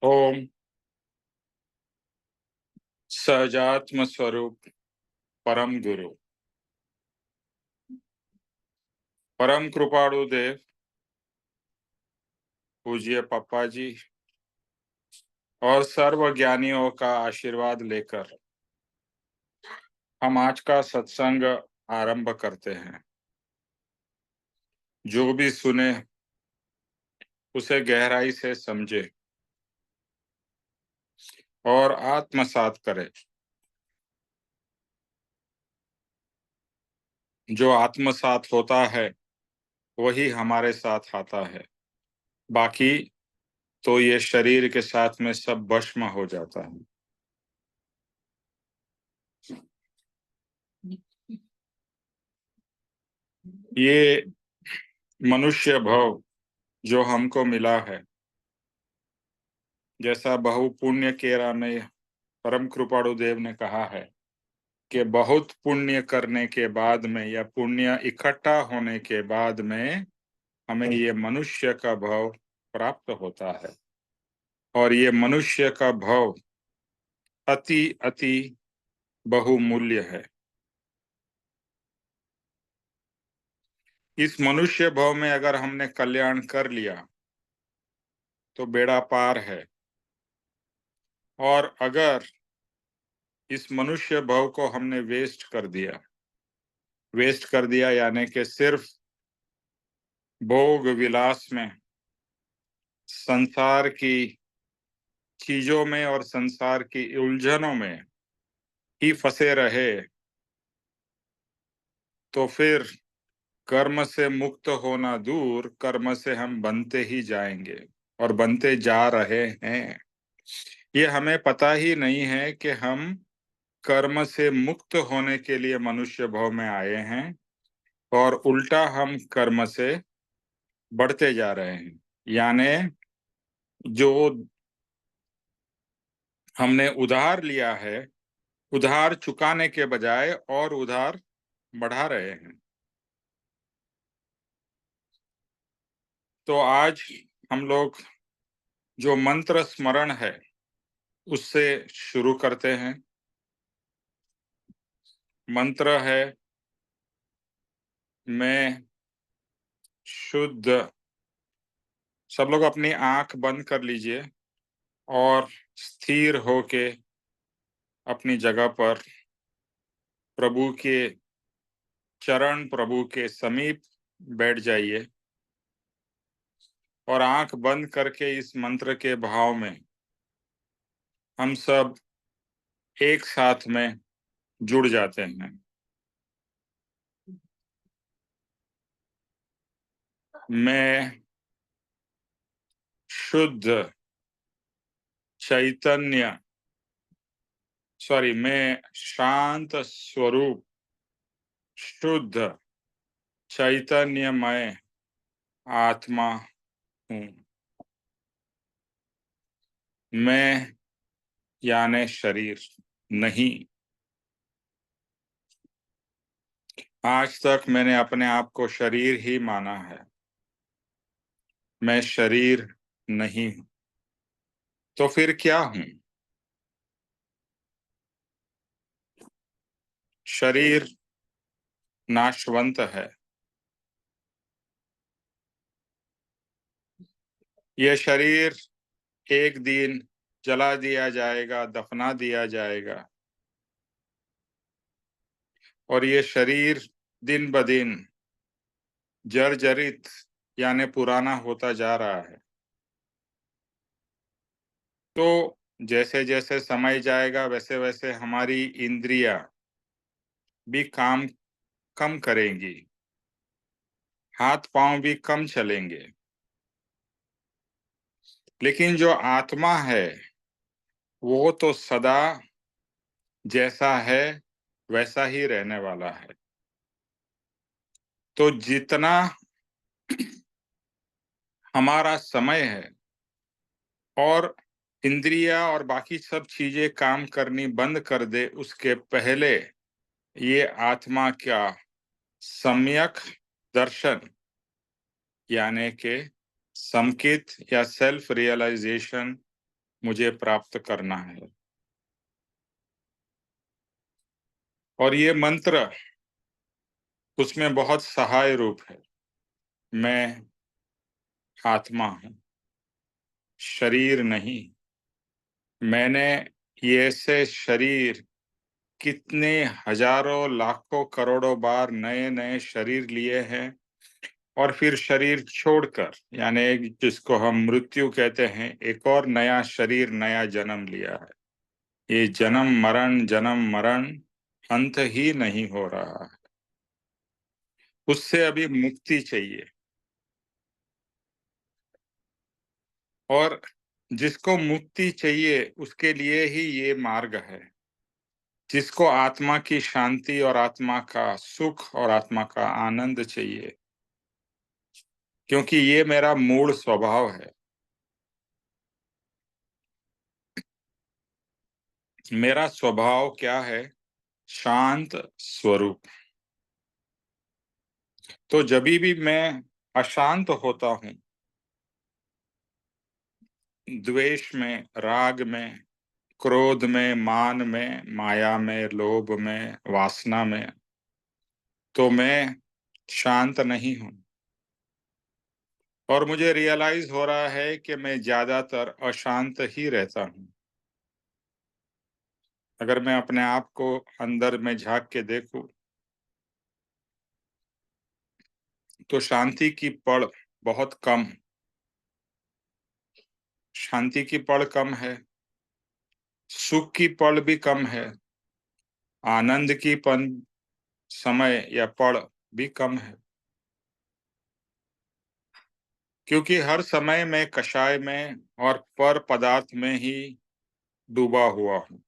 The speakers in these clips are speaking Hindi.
ओम सहजात्म स्वरूप परम गुरु परम कृपाणु देव पूज्य पप्पा जी और सर्व ज्ञानियों का आशीर्वाद लेकर हम आज का सत्संग आरंभ करते हैं। जो भी सुने उसे गहराई से समझे और आत्मसात करे। जो आत्मसात होता है वही हमारे साथ आता है, बाकी तो ये शरीर के साथ में सब भस्म हो जाता है। ये मनुष्य भव जो हमको मिला है, जैसा बहु पुण्य केरा में परम कृपाणु देव ने कहा है कि बहुत पुण्य करने के बाद में या पुण्य इकट्ठा होने के बाद में हमें ये मनुष्य का भव प्राप्त होता है। और ये मनुष्य का भव अति अति बहुमूल्य है। इस मनुष्य भव में अगर हमने कल्याण कर लिया तो बेड़ा पार है, और अगर इस मनुष्य भव को हमने वेस्ट कर दिया यानी कि सिर्फ भोग विलास में, संसार की चीजों में और संसार की उलझनों में ही फंसे रहे, तो फिर कर्म से मुक्त होना दूर, कर्म से हम बनते ही जाएंगे और बनते जा रहे हैं। ये हमें पता ही नहीं है कि हम कर्म से मुक्त होने के लिए मनुष्य भव में आए हैं, और उल्टा हम कर्म से बढ़ते जा रहे हैं। यानी जो हमने उधार लिया है, उधार चुकाने के बजाय और उधार बढ़ा रहे हैं। तो आज हम लोग जो मंत्र स्मरण है उससे शुरू करते हैं। मंत्र है, मैं शुद्ध। सब लोग अपनी आंख बंद कर लीजिए और स्थिर होके अपनी जगह पर प्रभु के चरण, प्रभु के समीप बैठ जाइए और आंख बंद करके इस मंत्र के भाव में हम सब एक साथ में जुड़ जाते हैं। मैं शुद्ध चैतन्य, मैं शांत स्वरूप शुद्ध चैतन्यमय आत्मा हूँ। मैं यानी शरीर नहीं। आज तक मैंने अपने आप को शरीर ही माना है। मैं शरीर नहीं हूं। तो फिर क्या हूं? शरीर नाशवंत है। यह शरीर एक दिन जला दिया जाएगा, दफना दिया जाएगा, और ये शरीर दिन ब दिन जर्जरित यानी पुराना होता जा रहा है। तो जैसे जैसे समय जाएगा वैसे वैसे हमारी इंद्रियां भी काम कम करेंगी, हाथ पांव भी कम चलेंगे, लेकिन जो आत्मा है वो तो सदा जैसा है वैसा ही रहने वाला है। तो जितना हमारा समय है और इंद्रिया और बाकी सब चीजें काम करनी बंद कर दे, उसके पहले ये आत्मा का सम्यक दर्शन यानी के समकित या सेल्फ रियलाइजेशन मुझे प्राप्त करना है। और ये मंत्र उसमें बहुत सहाय रूप है। मैं आत्मा हूँ, शरीर नहीं। मैंने ये ऐसे शरीर कितने हजारों लाखों करोड़ों बार नए नए शरीर लिए हैं और फिर शरीर छोड़कर, यानी जिसको हम मृत्यु कहते हैं, एक और नया शरीर, नया जन्म लिया है। ये जन्म मरण अंत ही नहीं हो रहा है। उससे अभी मुक्ति चाहिए। और जिसको मुक्ति चाहिए उसके लिए ही ये मार्ग है। जिसको आत्मा की शांति और आत्मा का सुख और आत्मा का आनंद चाहिए, क्योंकि ये मेरा मूल स्वभाव है। मेरा स्वभाव क्या है? शांत स्वरूप। तो जब भी मैं अशांत होता हूँ, द्वेष में, राग में, क्रोध में, मान में, माया में, लोभ में, वासना में, तो मैं शांत नहीं हूँ। और मुझे रियलाइज हो रहा है कि मैं ज्यादातर अशांत ही रहता हूँ। अगर मैं अपने आप को अंदर में झांक के देखूं, तो शांति की पड़ बहुत कम, शांति की पड़ कम है, सुख की पड़ भी कम है, आनंद की पन समय या पड़ भी कम है। क्योंकि हर समय मैं कषाय में और पर पदार्थ में ही डूबा हुआ हूँ।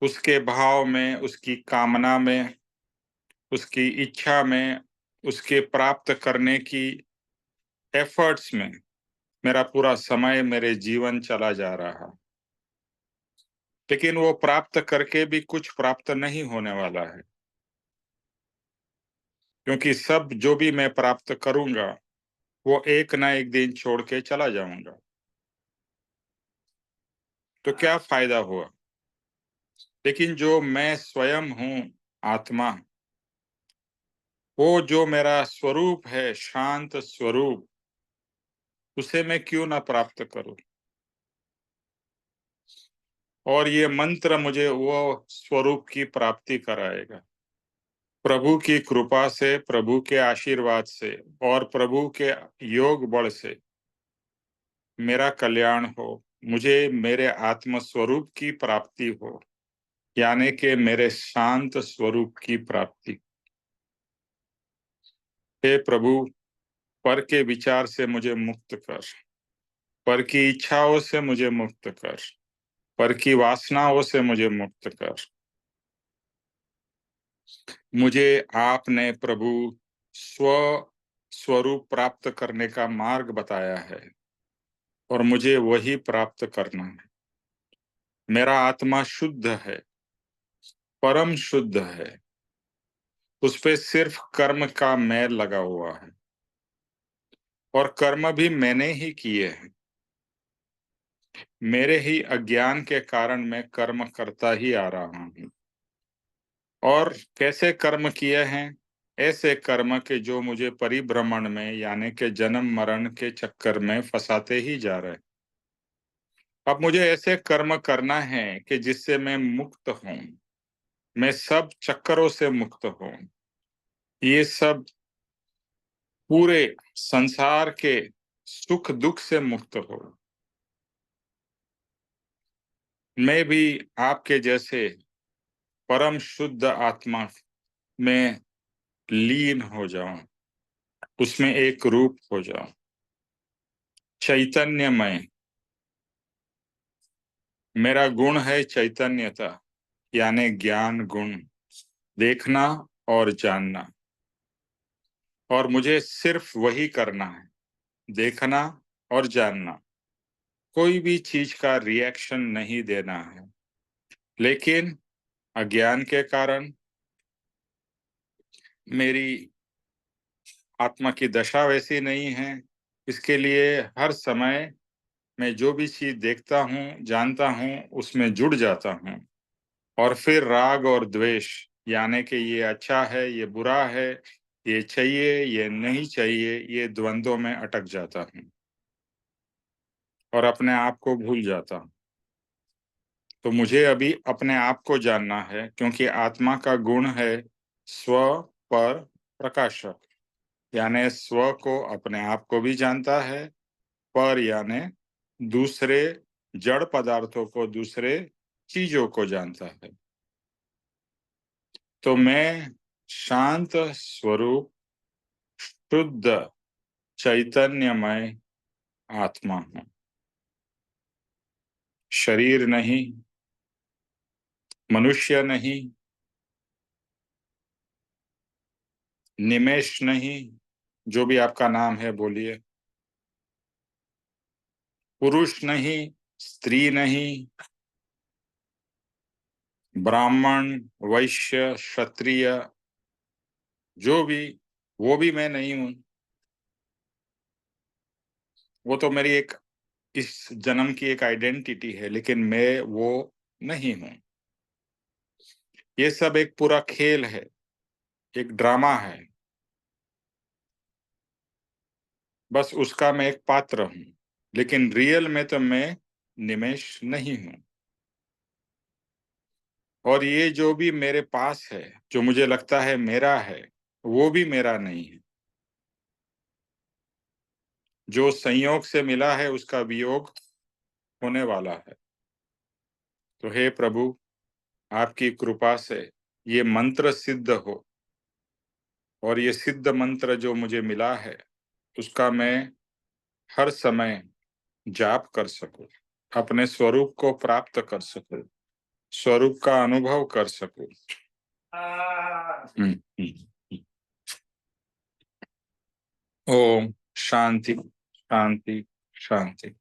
उसके भाव में, उसकी कामना में, उसकी इच्छा में, उसके प्राप्त करने की एफर्ट्स में मेरा पूरा समय, मेरे जीवन चला जा रहा। लेकिन वो प्राप्त करके भी कुछ प्राप्त नहीं होने वाला है, क्योंकि सब जो भी मैं प्राप्त करूंगा वो एक ना एक दिन छोड़ के चला जाऊंगा। तो क्या फायदा हुआ? लेकिन जो मैं स्वयं हूँ, आत्मा, वो जो मेरा स्वरूप है, शांत स्वरूप, उसे मैं क्यों ना प्राप्त करूं? और ये मंत्र मुझे वो स्वरूप की प्राप्ति कराएगा। प्रभु की कृपा से, प्रभु के आशीर्वाद से और प्रभु के योग बल से मेरा कल्याण हो, मुझे मेरे आत्म स्वरूप की प्राप्ति हो, यानी कि मेरे शांत स्वरूप की प्राप्ति। हे प्रभु, पर के विचार से मुझे मुक्त कर, पर की इच्छाओं से मुझे मुक्त कर, पर की वासनाओं से मुझे मुक्त कर। मुझे आपने प्रभु स्व स्वरूप प्राप्त करने का मार्ग बताया है और मुझे वही प्राप्त करना है। मेरा आत्मा शुद्ध है, परम शुद्ध है। उस पे सिर्फ कर्म का मैल लगा हुआ है और कर्म भी मैंने ही किए हैं। मेरे ही अज्ञान के कारण मैं कर्म करता ही आ रहा हूँ। और कैसे कर्म किए हैं? ऐसे कर्म के जो मुझे परिभ्रमण में, यानी कि जन्म मरण के चक्कर में फंसाते ही जा रहे हैं। अब मुझे ऐसे कर्म करना है कि जिससे मैं मुक्त हूं, मैं सब चक्करों से मुक्त हूं, ये सब पूरे संसार के सुख दुख से मुक्त हो। मैं भी आपके जैसे परम शुद्ध आत्मा में लीन हो जाऊं, उसमें एक रूप हो जाऊं, चैतन्यमय। मेरा गुण है चैतन्यता, यानी ज्ञान गुण, देखना और जानना। और मुझे सिर्फ वही करना है, देखना और जानना। कोई भी चीज का रिएक्शन नहीं देना है। लेकिन अज्ञान के कारण मेरी आत्मा की दशा वैसी नहीं है इसके लिए हर समय मैं जो भी चीज देखता हूँ, जानता हूँ, उसमें जुड़ जाता हूँ और फिर राग और द्वेष, यानी कि ये अच्छा है, ये बुरा है, ये चाहिए, ये नहीं चाहिए, ये द्वंद्वों में अटक जाता हूँ और अपने आप को भूल जाता हूँ। तो मुझे अभी अपने आप को जानना है, क्योंकि आत्मा का गुण है स्व पर प्रकाशक, यानी स्व को, अपने आप को भी जानता है, पर यानी दूसरे जड़ पदार्थों को, दूसरे चीजों को जानता है। तो मैं शांत स्वरूप, शुद्ध चैतन्यमय आत्मा हूं। शरीर नहीं, मनुष्य नहीं, निमेष नहीं, जो भी आपका नाम है बोलिए, पुरुष नहीं, स्त्री नहीं, ब्राह्मण, वैश्य, क्षत्रिय, जो भी, वो भी मैं नहीं हूं। वो तो मेरी एक, इस जन्म की एक आइडेंटिटी है, लेकिन मैं वो नहीं हूं। ये सब एक पूरा खेल है, एक ड्रामा है, बस उसका मैं एक पात्र हूं। लेकिन रियल में तो मैं निमेष नहीं हूं। और ये जो भी मेरे पास है, जो मुझे लगता है मेरा है, वो भी मेरा नहीं है। जो संयोग से मिला है, उसका वियोग होने वाला है। तो हे प्रभु, आपकी कृपा से ये मंत्र सिद्ध हो, और ये सिद्ध मंत्र जो मुझे मिला है, उसका मैं हर समय जाप कर सकूं, अपने स्वरूप को प्राप्त कर सकूं, स्वरूप का अनुभव कर सकूं। हम्म, हम्म। ओम शांति, शांति, शांति।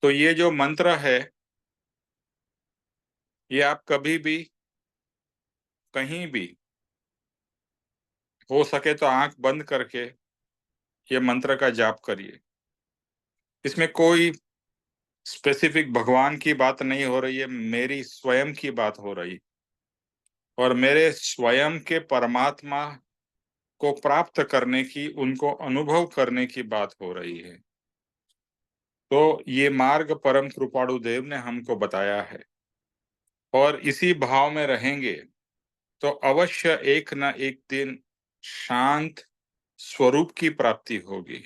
तो ये जो मंत्र है, ये आप कभी भी, कहीं भी, हो सके तो आंख बंद करके ये मंत्र का जाप करिए। इसमें कोई स्पेसिफिक भगवान की बात नहीं हो रही है, मेरी स्वयं की बात हो रही, और मेरे स्वयं के परमात्मा को प्राप्त करने की, उनको अनुभव करने की बात हो रही है। तो ये मार्ग परम कृपाणु देव ने हमको बताया है, और इसी भाव में रहेंगे तो अवश्य एक न एक दिन शांत स्वरूप की प्राप्ति होगी,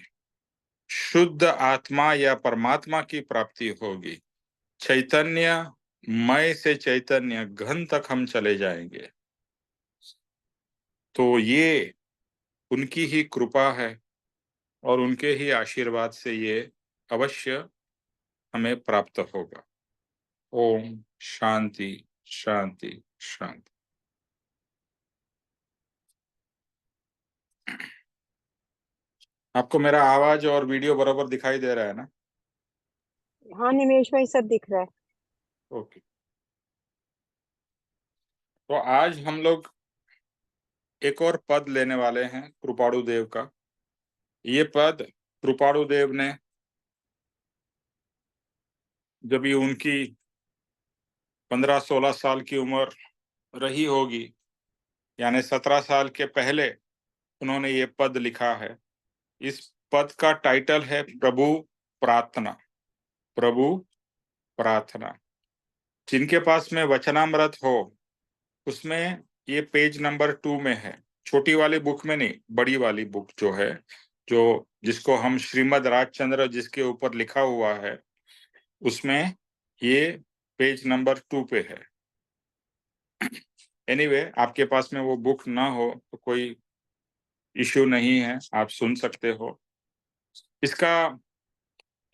शुद्ध आत्मा या परमात्मा की प्राप्ति होगी, चैतन्य मय से चैतन्य घन तक हम चले जाएंगे। तो ये उनकी ही कृपा है, और उनके ही आशीर्वाद से ये अवश्य हमें प्राप्त होगा। ओम शांति, शांति, शांति। आपको मेरा आवाज और वीडियो बराबर दिखाई दे रहा है ना? हाँ निमेश भाई, सब दिख रहा है। ओके। तो आज हम लोग एक और पद लेने वाले हैं कृपाणु देव का। ये पद कृपाणु देव ने, जब ये उनकी 15-16 साल की उम्र रही होगी, यानी 17 साल के पहले उन्होंने ये पद लिखा है। इस पद का टाइटल है प्रभु प्रार्थना। प्रभु प्रार्थना। जिनके पास में वचनामृत हो, उसमें ये पेज नंबर 2 में है, छोटी वाली बुक में नहीं, बड़ी वाली बुक जो है, जो जिसको हम श्रीमद राजचंद्र जिसके ऊपर लिखा हुआ है, उसमें ये पेज नंबर 2 पे है। एनीवे, आपके पास में वो बुक ना हो तो कोई इश्यू नहीं है, आप सुन सकते हो। इसका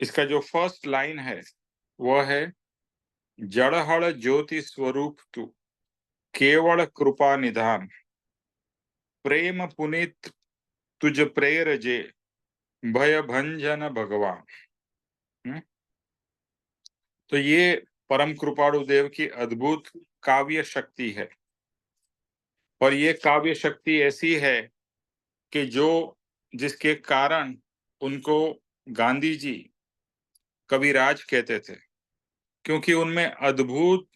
इसका जो फर्स्ट लाइन है वो है, जड़हड़ ज्योति स्वरूप तू, केवल कृपा निधान, प्रेम पुनीत तुझ प्रेर जे भय भंजन भगवान। तो ये परम कृपाणु देव की अद्भुत काव्य शक्ति है, और ये काव्य शक्ति ऐसी है कि जिसके कारण उनको गांधी जी कविराज कहते थे, क्योंकि उनमें अद्भुत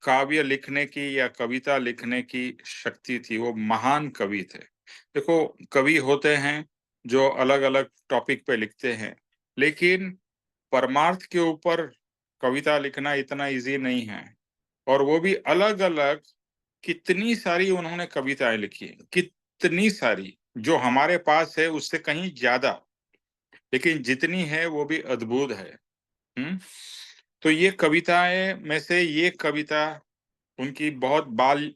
काव्य लिखने की या कविता लिखने की शक्ति थी। वो महान कवि थे। देखो, कवि होते हैं जो अलग अलग टॉपिक पे लिखते हैं, लेकिन परमार्थ के ऊपर कविता लिखना इतना इजी नहीं है। और वो भी अलग अलग कितनी सारी उन्होंने कविताएं लिखी, कितनी सारी, जो हमारे पास है उससे कहीं ज्यादा, लेकिन जितनी है वो भी अद्भुत है। तो ये कविताएं में से ये कविता उनकी बहुत बाल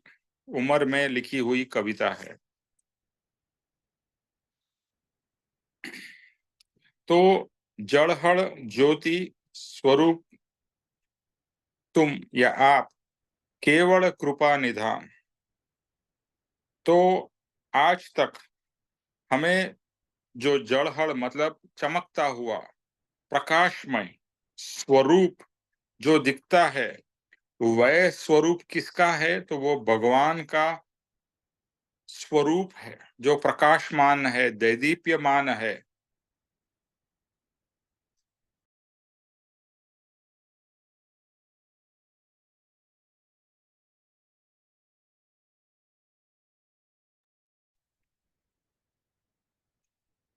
उम्र में लिखी हुई कविता है। तो जड़हड़ ज्योति स्वरूप तुम या आप, केवल कृपा निधान। तो आज तक हमें जो जड़हड़ मतलब चमकता हुआ प्रकाशमय स्वरूप जो दिखता है, वह स्वरूप किसका है? तो वो भगवान का स्वरूप है, जो प्रकाशमान है, दैदीप्यमान है।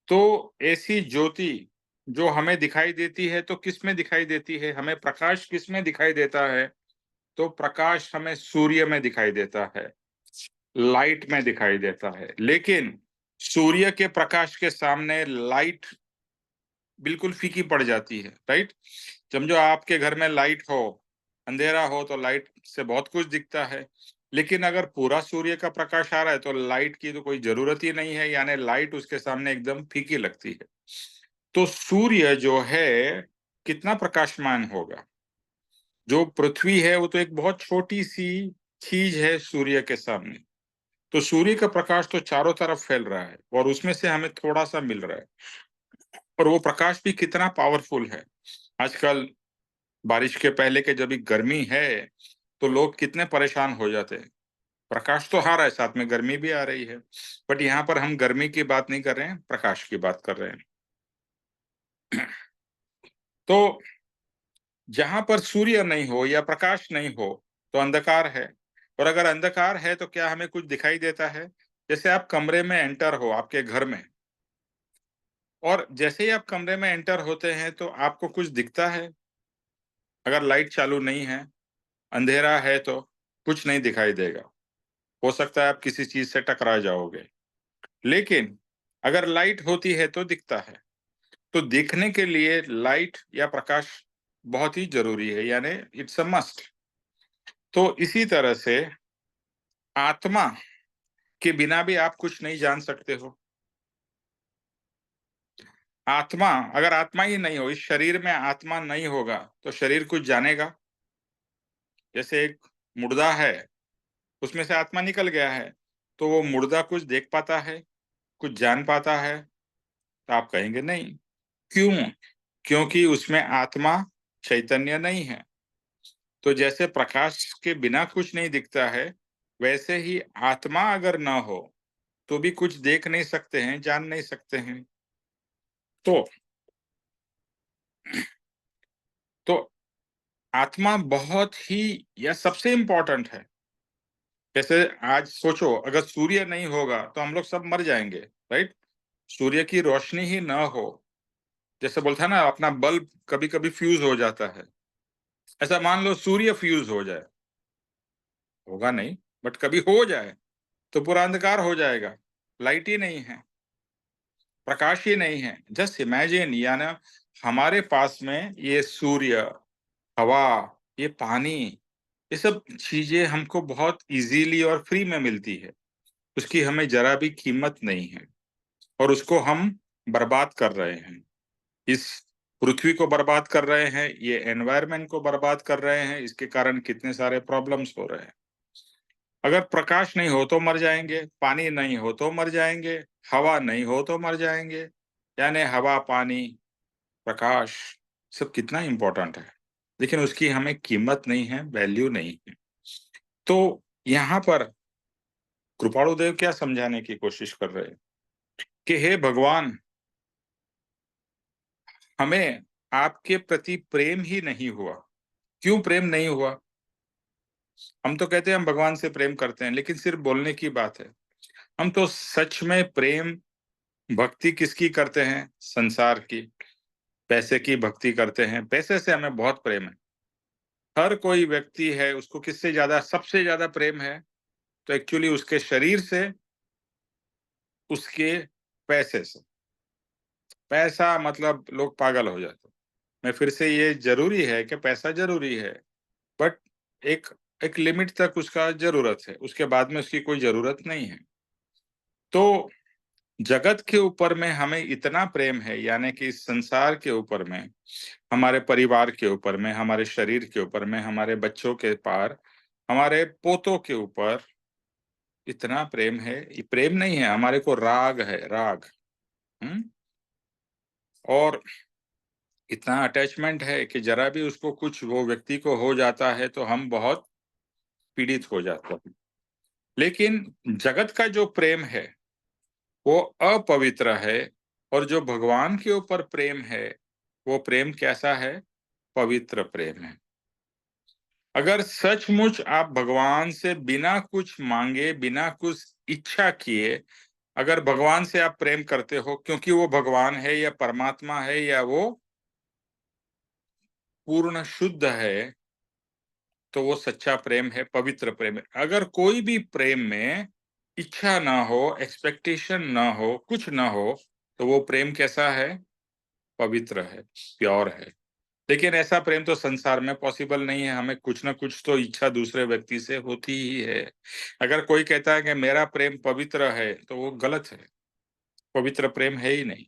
तो ऐसी ज्योति जो हमें दिखाई देती है, तो किस में दिखाई देती है? हमें प्रकाश किस में दिखाई देता है? तो प्रकाश हमें सूर्य में दिखाई देता है, लाइट में दिखाई देता है। लेकिन सूर्य के प्रकाश के सामने लाइट बिल्कुल फीकी पड़ जाती है, राइट? समझो आपके घर में लाइट हो, अंधेरा हो तो लाइट से बहुत कुछ दिखता है, लेकिन अगर पूरा सूर्य का प्रकाश आ रहा है तो लाइट की तो कोई जरूरत ही नहीं है, यानी लाइट उसके सामने एकदम फीकी लगती है। तो सूर्य जो है कितना प्रकाशमान होगा? जो पृथ्वी है वो तो एक बहुत छोटी सी चीज है सूर्य के सामने। तो सूर्य का प्रकाश तो चारों तरफ फैल रहा है और उसमें से हमें थोड़ा सा मिल रहा है, और वो प्रकाश भी कितना पावरफुल है। आजकल बारिश के पहले के जब भी गर्मी है तो लोग कितने परेशान हो जाते हैं। प्रकाश तो आ रहा है, साथ में गर्मी भी आ रही है, बट यहाँ पर हम गर्मी की बात नहीं कर रहे हैं, प्रकाश की बात कर रहे हैं। तो जहां पर सूर्य नहीं हो या प्रकाश नहीं हो तो अंधकार है, और अगर अंधकार है तो क्या हमें कुछ दिखाई देता है? जैसे आप कमरे में एंटर हो आपके घर में, और जैसे ही आप कमरे में एंटर होते हैं तो आपको कुछ दिखता है? अगर लाइट चालू नहीं है, अंधेरा है, तो कुछ नहीं दिखाई देगा। हो सकता है आप किसी चीज से टकरा जाओगे। लेकिन अगर लाइट होती है तो दिखता है। तो दिखने के लिए लाइट या प्रकाश बहुत ही जरूरी है, यानी इट्स अ मस्ट। तो इसी तरह से आत्मा के बिना भी आप कुछ नहीं जान सकते हो। आत्मा, अगर आत्मा ही नहीं हो, इस शरीर में आत्मा नहीं होगा तो शरीर कुछ जानेगा? जैसे एक मुर्दा है, उसमें से आत्मा निकल गया है, तो वो मुर्दा कुछ देख पाता है, कुछ जान पाता है? तो आप कहेंगे नहीं। क्यों? क्योंकि उसमें आत्मा चैतन्य नहीं है। तो जैसे प्रकाश के बिना कुछ नहीं दिखता है, वैसे ही आत्मा अगर ना हो तो भी कुछ देख नहीं सकते हैं, जान नहीं सकते हैं। तो तो आत्मा बहुत ही या सबसे इंपॉर्टेंट है। जैसे आज सोचो, अगर सूर्य नहीं होगा तो हम लोग सब मर जाएंगे, राइट? सूर्य की रोशनी ही ना हो, जैसे बोलता है ना, अपना बल्ब कभी कभी फ्यूज हो जाता है, ऐसा मान लो सूर्य फ्यूज हो जाए, होगा नहीं, बट कभी हो जाए तो पूरा अंधकार हो जाएगा, लाइट ही नहीं है, प्रकाश ही नहीं है। जस्ट इमेजिन, यानी हमारे पास में ये सूर्य, हवा, ये पानी, ये सब चीजें हमको बहुत इजीली और फ्री में मिलती है, उसकी हमें जरा भी कीमत नहीं है, और उसको हम बर्बाद कर रहे हैं। इस पृथ्वी को बर्बाद कर रहे हैं, ये एनवायरनमेंट को बर्बाद कर रहे हैं, इसके कारण कितने सारे प्रॉब्लम्स हो रहे हैं। अगर प्रकाश नहीं हो तो मर जाएंगे, पानी नहीं हो तो मर जाएंगे, हवा नहीं हो तो मर जाएंगे। यानी हवा, पानी, प्रकाश सब कितना इंपॉर्टेंट है, लेकिन उसकी हमें कीमत नहीं है, वैल्यू नहीं है। तो यहाँ पर कृपाणु देव क्या समझाने की कोशिश कर रहे हैं कि हे भगवान, हमें आपके प्रति प्रेम ही नहीं हुआ। क्यों प्रेम नहीं हुआ? हम तो कहते हैं हम भगवान से प्रेम करते हैं, लेकिन सिर्फ बोलने की बात है। हम तो सच में प्रेम, भक्ति किसकी करते हैं? संसार की, पैसे की भक्ति करते हैं। पैसे से हमें बहुत प्रेम है। हर कोई व्यक्ति है, उसको किससे ज्यादा, सबसे ज्यादा प्रेम है तो एक्चुअली उसके शरीर से, उसके पैसे से। पैसा मतलब लोग पागल हो जाते हैं। मैं फिर से, ये जरूरी है कि पैसा जरूरी है, बट एक एक लिमिट तक उसका जरूरत है, उसके बाद में उसकी कोई जरूरत नहीं है। तो जगत के ऊपर में हमें इतना प्रेम है, यानी कि इस संसार के ऊपर में, हमारे परिवार के ऊपर में, हमारे शरीर के ऊपर में, हमारे बच्चों के पार, हमारे पोतों के ऊपर इतना प्रेम है। ये प्रेम नहीं है, हमारे को राग है, राग। हम्म और इतना अटैचमेंट है कि जरा भी उसको कुछ वो व्यक्ति को हो जाता है तो हम बहुत पीड़ित हो जाते हैं। लेकिन जगत का जो प्रेम है वो अपवित्र है, और जो भगवान के ऊपर प्रेम है वो प्रेम कैसा है? पवित्र प्रेम है। अगर सचमुच आप भगवान से बिना कुछ मांगे, बिना कुछ इच्छा किए, अगर भगवान से आप प्रेम करते हो क्योंकि वो भगवान है या परमात्मा है या वो पूर्ण शुद्ध है, तो वो सच्चा प्रेम है, पवित्र प्रेम है। अगर कोई भी प्रेम में इच्छा ना हो, एक्सपेक्टेशन ना हो, कुछ ना हो, तो वो प्रेम कैसा है? पवित्र है, प्योर है। लेकिन ऐसा प्रेम तो संसार में पॉसिबल नहीं है। हमें कुछ ना कुछ तो इच्छा दूसरे व्यक्ति से होती ही है। अगर कोई कहता है कि मेरा प्रेम पवित्र है, तो वो गलत है, पवित्र प्रेम है ही नहीं।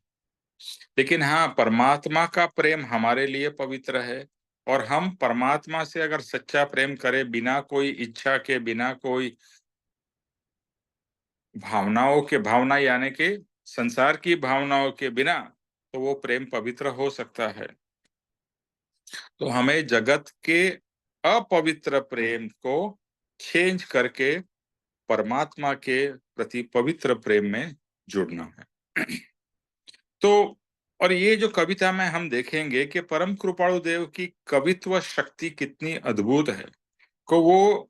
लेकिन हाँ, परमात्मा का प्रेम हमारे लिए पवित्र है, और हम परमात्मा से अगर सच्चा प्रेम करें, बिना कोई इच्छा के, बिना कोई भावनाओं के, भावना यानी कि संसार की भावनाओं के बिना, तो वो प्रेम पवित्र हो सकता है। तो हमें जगत के अपवित्र प्रेम को चेंज करके परमात्मा के प्रति पवित्र प्रेम में जुड़ना है। तो और ये जो कविता में हम देखेंगे कि परम कृपाणु देव की कवित्व शक्ति कितनी अद्भुत है, को वो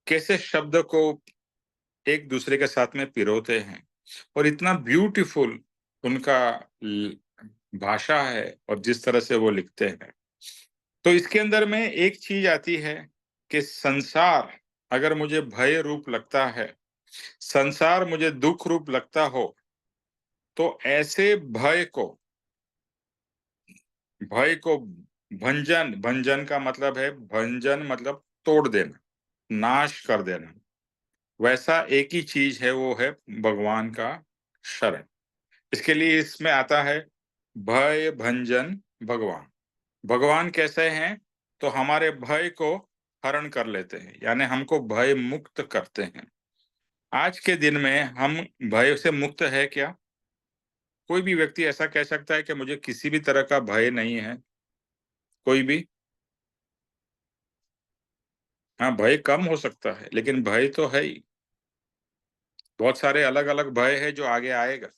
कैसे शब्द को एक दूसरे के साथ में पिरोते हैं, और इतना ब्यूटीफुल उनका भाषा है, और जिस तरह से वो लिखते हैं। तो इसके अंदर में एक चीज आती है कि संसार अगर मुझे भय रूप लगता है, संसार मुझे दुख रूप लगता हो, तो ऐसे भय को भंजन, भंजन का मतलब है, भंजन मतलब तोड़ देना, नाश कर देना। वैसा एक ही चीज है, वो है भगवान का शरण। इसके लिए इसमें आता है भय भंजन भगवान। भगवान कैसे हैं? तो हमारे भय को हरण कर लेते हैं, यानी हमको भय मुक्त करते हैं। आज के दिन में हम भय से मुक्त है क्या? कोई भी व्यक्ति ऐसा कह सकता है कि मुझे किसी भी तरह का भय नहीं है? कोई भी? हाँ, भय कम हो सकता है, लेकिन भय तो है ही। बहुत सारे अलग अलग भय है जो आगे आएगा।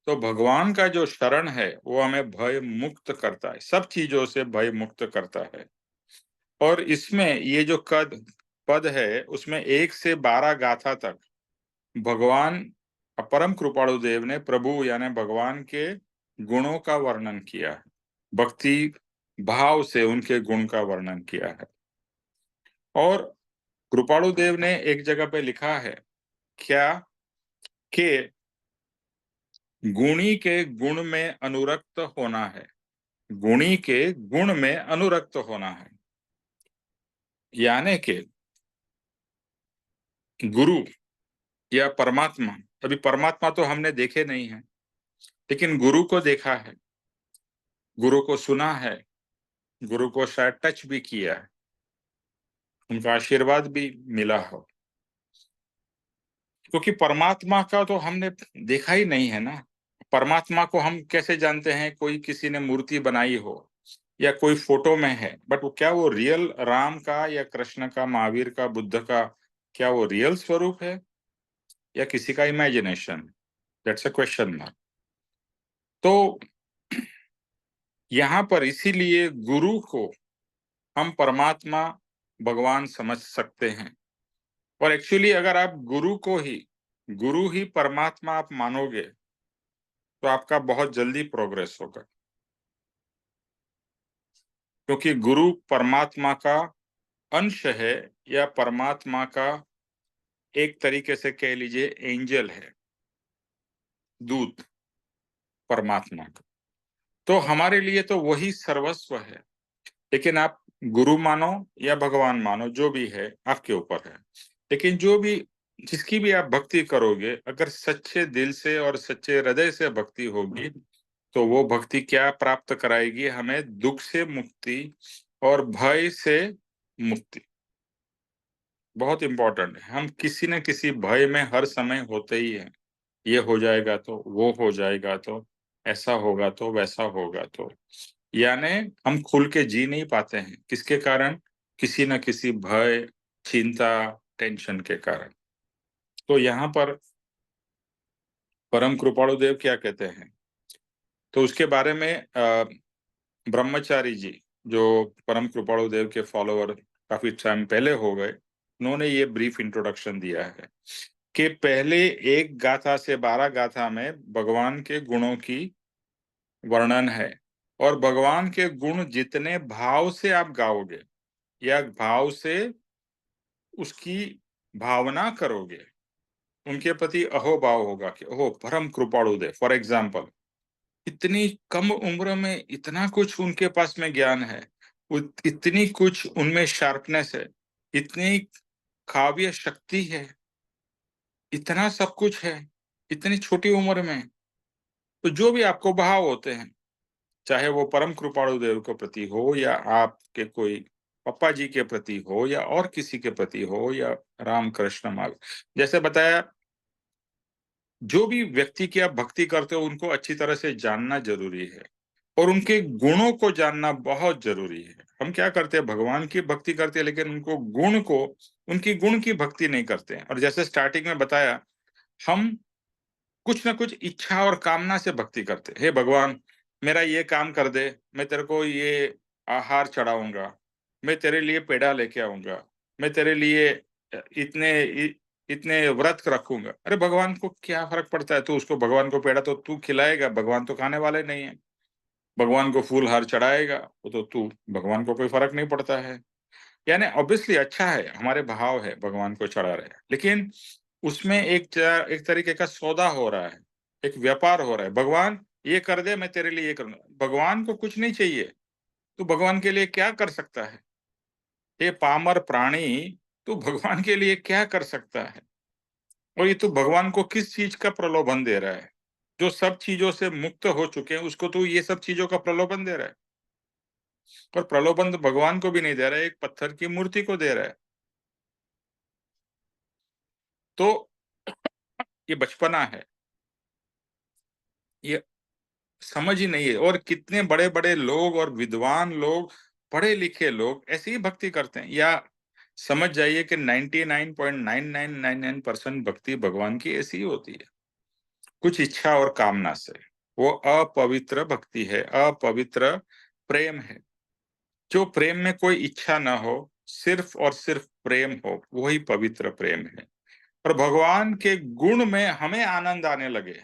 तो भगवान का जो शरण है वो हमें भय मुक्त करता है, सब चीजों से भय मुक्त करता है। और इसमें ये जो पद है, उसमें 1 से 12 गाथा तक भगवान परम कृपाणु देव ने प्रभु यानी भगवान के गुणों का वर्णन किया है, भक्ति भाव से उनके गुण का वर्णन किया है। और कृपाणु देव ने एक जगह पे लिखा है क्या, कि गुणी के गुण में अनुरक्त होना है, गुणी के गुण में अनुरक्त होना है। यानी कि गुरु या परमात्मा, अभी परमात्मा तो हमने देखे नहीं है, लेकिन गुरु को देखा है, गुरु को सुना है, गुरु को शायद टच भी किया है, उनका आशीर्वाद भी मिला हो। क्योंकि परमात्मा का तो हमने देखा ही नहीं है ना। परमात्मा को हम कैसे जानते हैं? कोई किसी ने मूर्ति बनाई हो या कोई फोटो में है, बट वो क्या वो रियल राम का या कृष्ण का, महावीर का, बुद्ध का, क्या वो रियल स्वरूप है या किसी का imagination? That's a question mark. तो यहाँ पर इसीलिए गुरु को हम परमात्मा, भगवान समझ सकते हैं। और एक्चुअली अगर आप गुरु ही परमात्मा आप मानोगे तो आपका बहुत जल्दी प्रोग्रेस होगा, क्योंकि गुरु परमात्मा का अंश है, या परमात्मा का एक तरीके से कह लीजिए एंजल है, दूत परमात्मा का। तो हमारे लिए तो वही सर्वस्व है। लेकिन आप गुरु मानो या भगवान मानो, जो भी है आपके ऊपर है। लेकिन जो भी, जिसकी भी आप भक्ति करोगे, अगर सच्चे दिल से और सच्चे हृदय से भक्ति होगी तो वो भक्ति क्या प्राप्त कराएगी? हमें दुख से मुक्ति और भय से मुक्ति। बहुत इंपॉर्टेंट है। हम किसी न किसी भय में हर समय होते ही हैं। ये हो जाएगा तो, वो हो जाएगा तो, ऐसा होगा तो, वैसा होगा तो, यानी हम खुल के जी नहीं पाते हैं। किसके कारण? किसी न किसी भय, चिंता, टेंशन के कारण। तो यहाँ पर परम कृपाणु देव क्या कहते हैं, तो उसके बारे में ब्रह्मचारी जी, जो परम कृपाणु देव के फॉलोअर काफी टाइम पहले हो गए, उन्होंने ये ब्रीफ इंट्रोडक्शन दिया है कि पहले एक गाथा से 12 गाथा में भगवान के गुणों की वर्णन है। और भगवान के गुण जितने भाव से आप गाओगे या भाव से उसकी भावना करोगे, उनके प्रति अहोभाव होगा कि ओह परम कृपाणु देव। फॉर एग्जाम्पल, इतनी कम उम्र में इतना कुछ उनके पास में ज्ञान है, इतनी कुछ उनमें शार्पनेस है, इतनी काव्य शक्ति है, इतना सब कुछ है इतनी छोटी उम्र में। तो जो भी आपको भाव होते हैं, चाहे वो परम कृपाणु देव के प्रति हो या आपके कोई पप्पा जी के प्रति हो या और किसी के प्रति हो या राम कृष्ण माल, जैसे बताया, जो भी व्यक्ति की आप भक्ति करते हो उनको अच्छी तरह से जानना जरूरी है और उनके गुणों को जानना बहुत जरूरी है। हम क्या करते हैं, भगवान की भक्ति करते हैं लेकिन उनको गुण को, उनकी गुण की भक्ति नहीं करते हैं। और जैसे स्टार्टिंग में बताया, हम कुछ ना कुछ इच्छा और कामना से भक्ति करते हैं। हे भगवान, मेरा ये काम कर दे, मैं तेरे को ये आहार चढ़ाऊंगा, मैं तेरे लिए पेड़ा लेके आऊंगा, मैं तेरे लिए इतने व्रत रखूंगा। अरे भगवान को क्या फर्क पड़ता है? तू उसको, भगवान को पेड़ा तो तू खिलाएगा, भगवान तो खाने वाले नहीं है। भगवान को फूल हार चढ़ाएगा, वो तो तू, भगवान को कोई फर्क नहीं पड़ता है। यानी ऑब्वियसली अच्छा है, हमारे भाव है, भगवान को चढ़ा रहे हैं, लेकिन उसमें एक तरीके का सौदा हो रहा है, एक व्यापार हो रहा है। भगवान ये कर दे, मैं तेरे लिए ये करूंगा। भगवान को कुछ नहीं चाहिए, तू भगवान के लिए क्या कर सकता है? ये पामर प्राणी, तू भगवान के लिए क्या कर सकता है? और ये तू भगवान को किस चीज का प्रलोभन दे रहा है? जो सब चीजों से मुक्त हो चुके हैं उसको तू ये सब चीजों का प्रलोभन दे रहा है। पर प्रलोभन तो भगवान को भी नहीं दे रहा है, एक पत्थर की मूर्ति को दे रहा है। तो ये बचपना है, ये समझ ही नहीं है। और कितने बड़े बड़े लोग और विद्वान लोग, पढ़े लिखे लोग ऐसी ही भक्ति करते हैं। या समझ जाइए कि 99.9999% भक्ति भगवान की ऐसी ही होती है, कुछ इच्छा और कामना से। वो अपवित्र भक्ति है, अपवित्र प्रेम है। जो प्रेम में कोई इच्छा ना हो, सिर्फ और सिर्फ प्रेम हो, वही पवित्र प्रेम है। और भगवान के गुण में हमें आनंद आने लगे।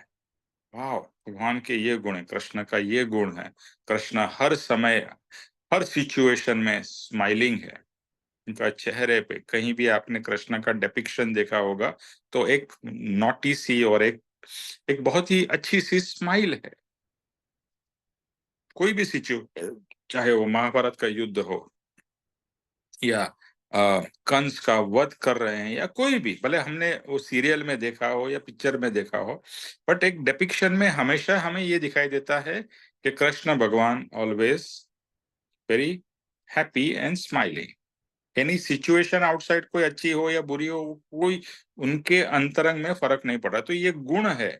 वाह, भगवान के ये गुण है, कृष्ण का ये गुण है। कृष्ण हर समय, हर सिचुएशन में स्माइलिंग है। उनका चेहरे पे कहीं भी आपने कृष्ण का डिपिक्शन देखा होगा तो एक नॉटी सी और एक एक बहुत ही अच्छी सी स्माइल है। कोई भी सिचुएशन, चाहे वो महाभारत का युद्ध हो या कंस का वध कर रहे हैं या कोई भी, भले हमने वो सीरियल में देखा हो या पिक्चर में देखा हो, बट एक डिपिक्शन में हमेशा हमें ये दिखाई देता है कि कृष्ण भगवान always very happy and smiling. Any situation outside कोई अच्छी हो या बुरी हो, कोई उनके अंतरंग में फर्क नहीं पड़ा। तो ये गुण है,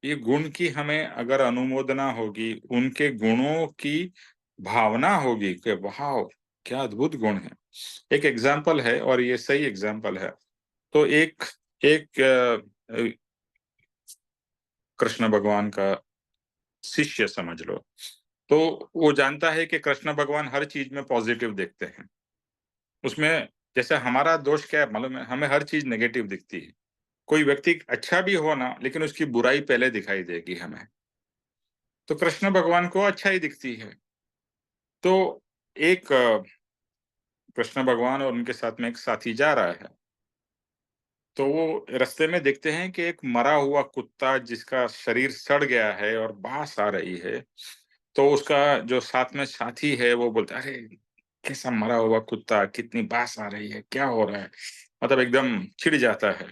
ये गुण की हमें अगर अनुमोदना होगी, उनके गुणों की भावना होगी कि वाह क्या अद्भुत गुण है। एक एग्जाम्पल है और ये सही एग्जाम्पल है। तो एक एक कृष्ण भगवान का शिष्य समझ लो, तो वो जानता है कि कृष्ण भगवान हर चीज में पॉजिटिव देखते हैं। उसमें जैसे हमारा दोष क्या है मालूम है, हमें हर चीज नेगेटिव दिखती है। कोई व्यक्ति अच्छा भी हो ना, लेकिन उसकी बुराई पहले दिखाई देगी हमें। तो कृष्ण भगवान को अच्छा ही दिखती है। तो एक कृष्ण भगवान और उनके साथ में एक साथी जा रहा है। तो वो रास्ते में देखते हैं कि एक मरा हुआ कुत्ता जिसका शरीर सड़ गया है और बांस आ रही है। तो उसका जो साथ में साथी है वो बोलता है, अरे कैसा मरा हुआ कुत्ता, कितनी बांस आ रही है, क्या हो रहा है, मतलब एकदम चिढ़ जाता है।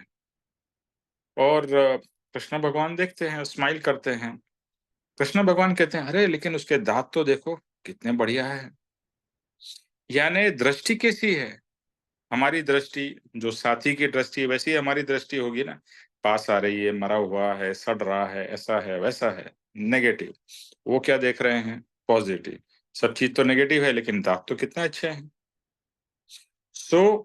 और कृष्ण भगवान देखते हैं, स्माइल करते हैं। कृष्ण भगवान कहते हैं, अरे लेकिन उसके दांत तो देखो कितने बढ़िया है। यानी दृष्टि कैसी है, हमारी दृष्टि जो साथी की दृष्टि है वैसी हमारी दृष्टि होगी ना। पास आ रही है, मरा हुआ है, सड़ रहा है, ऐसा है वैसा है, नेगेटिव। वो क्या देख रहे हैं, पॉजिटिव। सब चीज तो नेगेटिव है लेकिन दांत तो कितना अच्छे हैं। सो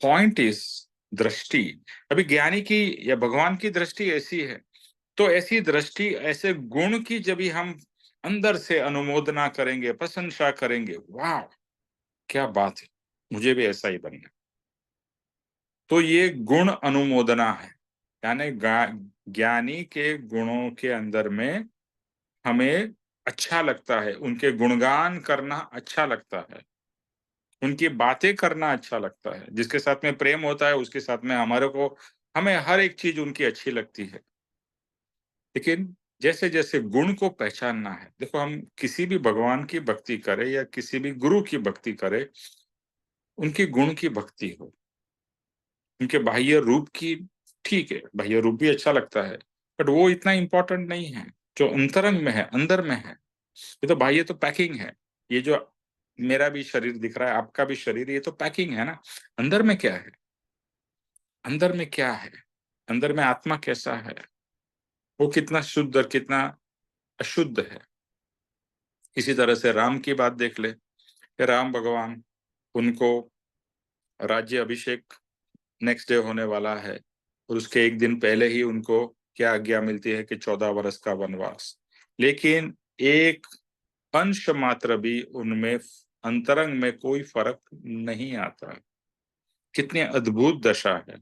पॉइंट इज दृष्टि। अभी ज्ञानी की या भगवान की दृष्टि ऐसी है। तो ऐसी दृष्टि, ऐसे गुण की जब भी हम अंदर से अनुमोदना करेंगे, प्रशंसा करेंगे, वाह क्या बात है, मुझे भी ऐसा ही बनना। तो ये गुण अनुमोदना है। यानी ज्ञानी के गुणों के अंदर में हमें अच्छा लगता है, उनके गुणगान करना अच्छा लगता है, उनकी बातें करना अच्छा लगता है। जिसके साथ में प्रेम होता है उसके साथ में हमारे को, हमें हर एक चीज उनकी अच्छी लगती है। लेकिन जैसे जैसे गुण को पहचानना है, देखो हम किसी भी भगवान की भक्ति करें या किसी भी गुरु की भक्ति करें, उनके गुण की भक्ति हो। उनके बाह्य रूप की, ठीक है बाह्य रूप भी अच्छा लगता है, बट वो इतना इंपॉर्टेंट नहीं है। जो अंतरंग में है, अंदर में है, ये तो बाह्य तो पैकिंग है। ये जो मेरा भी शरीर दिख रहा है, आपका भी शरीर, ये तो पैकिंग है ना। अंदर में क्या है, अंदर में क्या है, अंदर में आत्मा कैसा है, वो कितना शुद्ध और कितना अशुद्ध है। इसी तरह से राम की बात देख ले कि राम भगवान, उनको राज्य अभिषेक नेक्स्ट डे होने वाला है, और उसके एक दिन पहले ही उनको क्या आज्ञा मिलती है कि 14 वर्ष का वनवास। लेकिन एक अंश मात्र भी उनमें अंतरंग में कोई फर्क नहीं आता। कितनी अद्भुत दशा है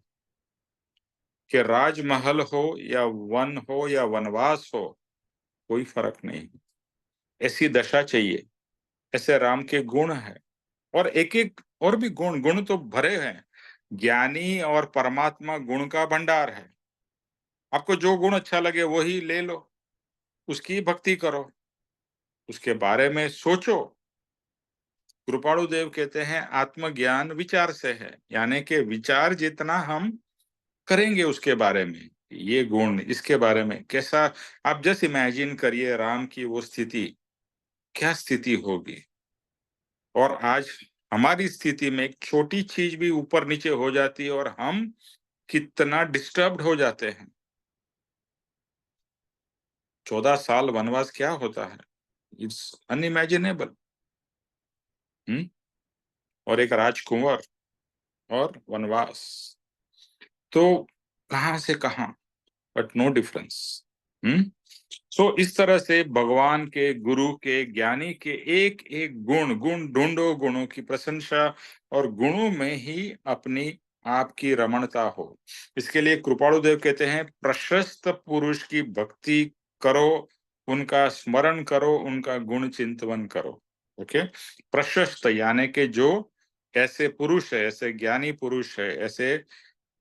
कि राजमहल हो या वन हो या वनवास हो, कोई फर्क नहीं। ऐसी दशा चाहिए। ऐसे राम के गुण है, और एक एक और भी गुण, गुण तो भरे हैं। ज्ञानी और परमात्मा गुण का भंडार है। आपको जो गुण अच्छा लगे वही ले लो, उसकी भक्ति करो, उसके बारे में सोचो। कृपाणु देव कहते हैं आत्मज्ञान विचार से है। यानी कि विचार जितना हम करेंगे उसके बारे में, ये गुण इसके बारे में कैसा, आप जस्ट इमेजिन करिए राम की वो स्थिति, क्या स्थिति होगी। और आज हमारी स्थिति में एक छोटी चीज भी ऊपर नीचे हो जाती है और हम कितना डिस्टर्ब्ड हो जाते हैं। 14 साल वनवास क्या होता है, इट्स अनइमेजिनेबल। हम्म। और एक राजकुंवर और वनवास, तो कहां से कहां, बट नो डिफरेंस। हम्म। सो इस तरह से भगवान के, गुरु के, ज्ञानी के एक एक गुण, गुण ढूंढो, गुणों की प्रशंसा, और गुणों में ही अपनी आपकी रमणता हो। इसके लिए कृपाणु देव कहते हैं प्रशस्त पुरुष की भक्ति करो, उनका स्मरण करो, उनका गुण चिंतन करो। ओके। प्रशस्त यानी कि जो ऐसे पुरुष है, ऐसे ज्ञानी पुरुष है, ऐसे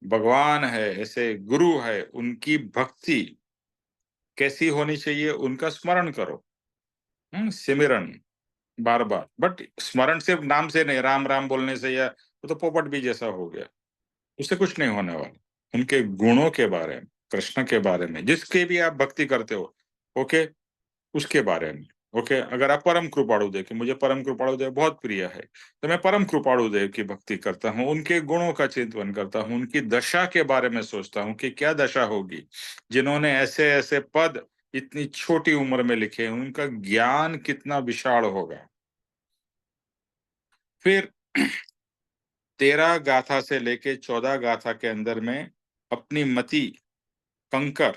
भगवान है, ऐसे गुरु है, उनकी भक्ति कैसी होनी चाहिए, उनका स्मरण करो। सिमरन बार बार, बट स्मरण सिर्फ नाम से नहीं, राम राम बोलने से या वो तो पोपट भी जैसा हो गया, उससे कुछ नहीं होने वाला। उनके गुणों के बारे में, कृष्ण के बारे में, जिसके भी आप भक्ति करते हो, ओके, उसके बारे में ओके, अगर आप परम कृपाणु देव की, मुझे परम कृपाणु देव बहुत प्रिय है, तो मैं परम कृपाणु देव की भक्ति करता हूँ, उनके गुणों का चिंतन करता हूँ, उनकी दशा के बारे में सोचता हूँ कि क्या दशा होगी, जिन्होंने ऐसे ऐसे पद इतनी छोटी उम्र में लिखे, उनका ज्ञान कितना विशाल होगा। फिर 13 गाथा से लेके 14 गाथा के अंदर में अपनी मति कंकर,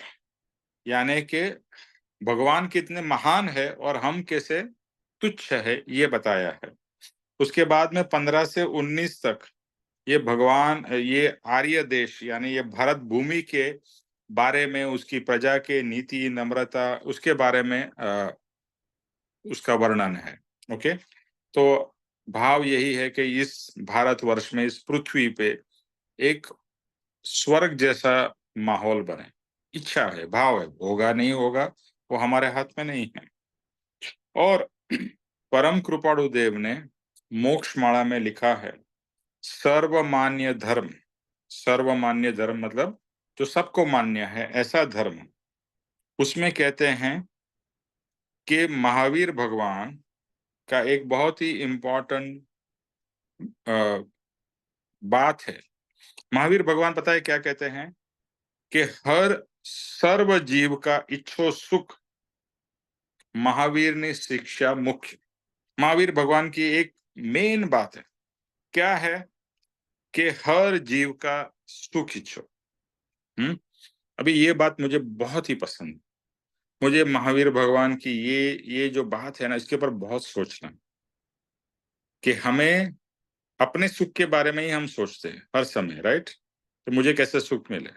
यानी कि भगवान कितने महान है और हम कैसे तुच्छ है, ये बताया है। उसके बाद में 15 से 19 तक ये भगवान, ये आर्य देश यानी ये भारत भूमि के बारे में, उसकी प्रजा के नीति नम्रता, उसके बारे में उसका वर्णन है। ओके, तो भाव यही है कि इस भारतवर्ष में, इस पृथ्वी पे एक स्वर्ग जैसा माहौल बने। इच्छा है, भाव है, होगा नहीं होगा वो हमारे हाथ में नहीं है। और परम कृपाणु देव ने मोक्ष माला में लिखा है, सर्वमान्य धर्म, सर्वमान्य धर्म मतलब जो सबको मान्य है ऐसा धर्म, उसमें कहते हैं कि महावीर भगवान का एक बहुत ही इम्पोर्टेंट बात है। महावीर भगवान पता है क्या कहते हैं कि हर सर्व जीव का इच्छो सुख महावीर ने शिक्षा मुख्य। महावीर भगवान की एक मेन बात है, क्या है कि हर जीव का सुख इच्छो। अभी ये बात मुझे बहुत ही पसंद है। मुझे महावीर भगवान की ये जो बात है ना, इसके ऊपर बहुत सोचना, कि हमें अपने सुख के बारे में ही हम सोचते हैं हर समय, राइट? तो मुझे कैसे सुख मिले,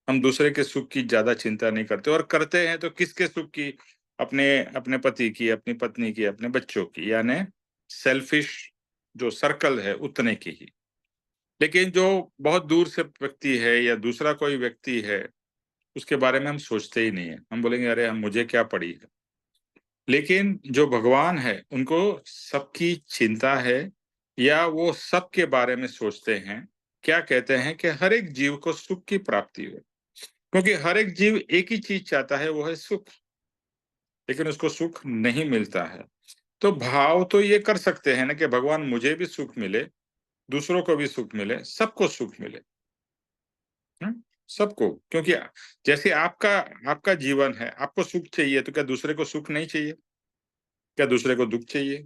हम दूसरे के सुख की ज्यादा चिंता नहीं करते, और करते हैं तो किसके सुख की? अपने अपने पति की, अपनी पत्नी की, अपने बच्चों की, यानी सेल्फिश जो सर्कल है उतने की ही। लेकिन जो बहुत दूर से व्यक्ति है या दूसरा कोई व्यक्ति है, उसके बारे में हम सोचते ही नहीं है। हम बोलेंगे अरे हम, मुझे क्या पड़ी है। लेकिन जो भगवान है उनको सबकी चिंता है, या वो सबके बारे में सोचते हैं। क्या कहते हैं कि हर एक जीव को सुख की प्राप्ति हो, क्योंकि हर एक जीव एक ही चीज चाहता है, वो है सुख, लेकिन उसको सुख नहीं मिलता है। तो भाव तो ये कर सकते हैं ना कि भगवान मुझे भी सुख मिले, दूसरों को भी सुख मिले, सबको सुख मिले। सबको, क्योंकि जैसे आपका आपका जीवन है, आपको सुख चाहिए, तो क्या दूसरे को सुख नहीं चाहिए? क्या दूसरे को दुख चाहिए?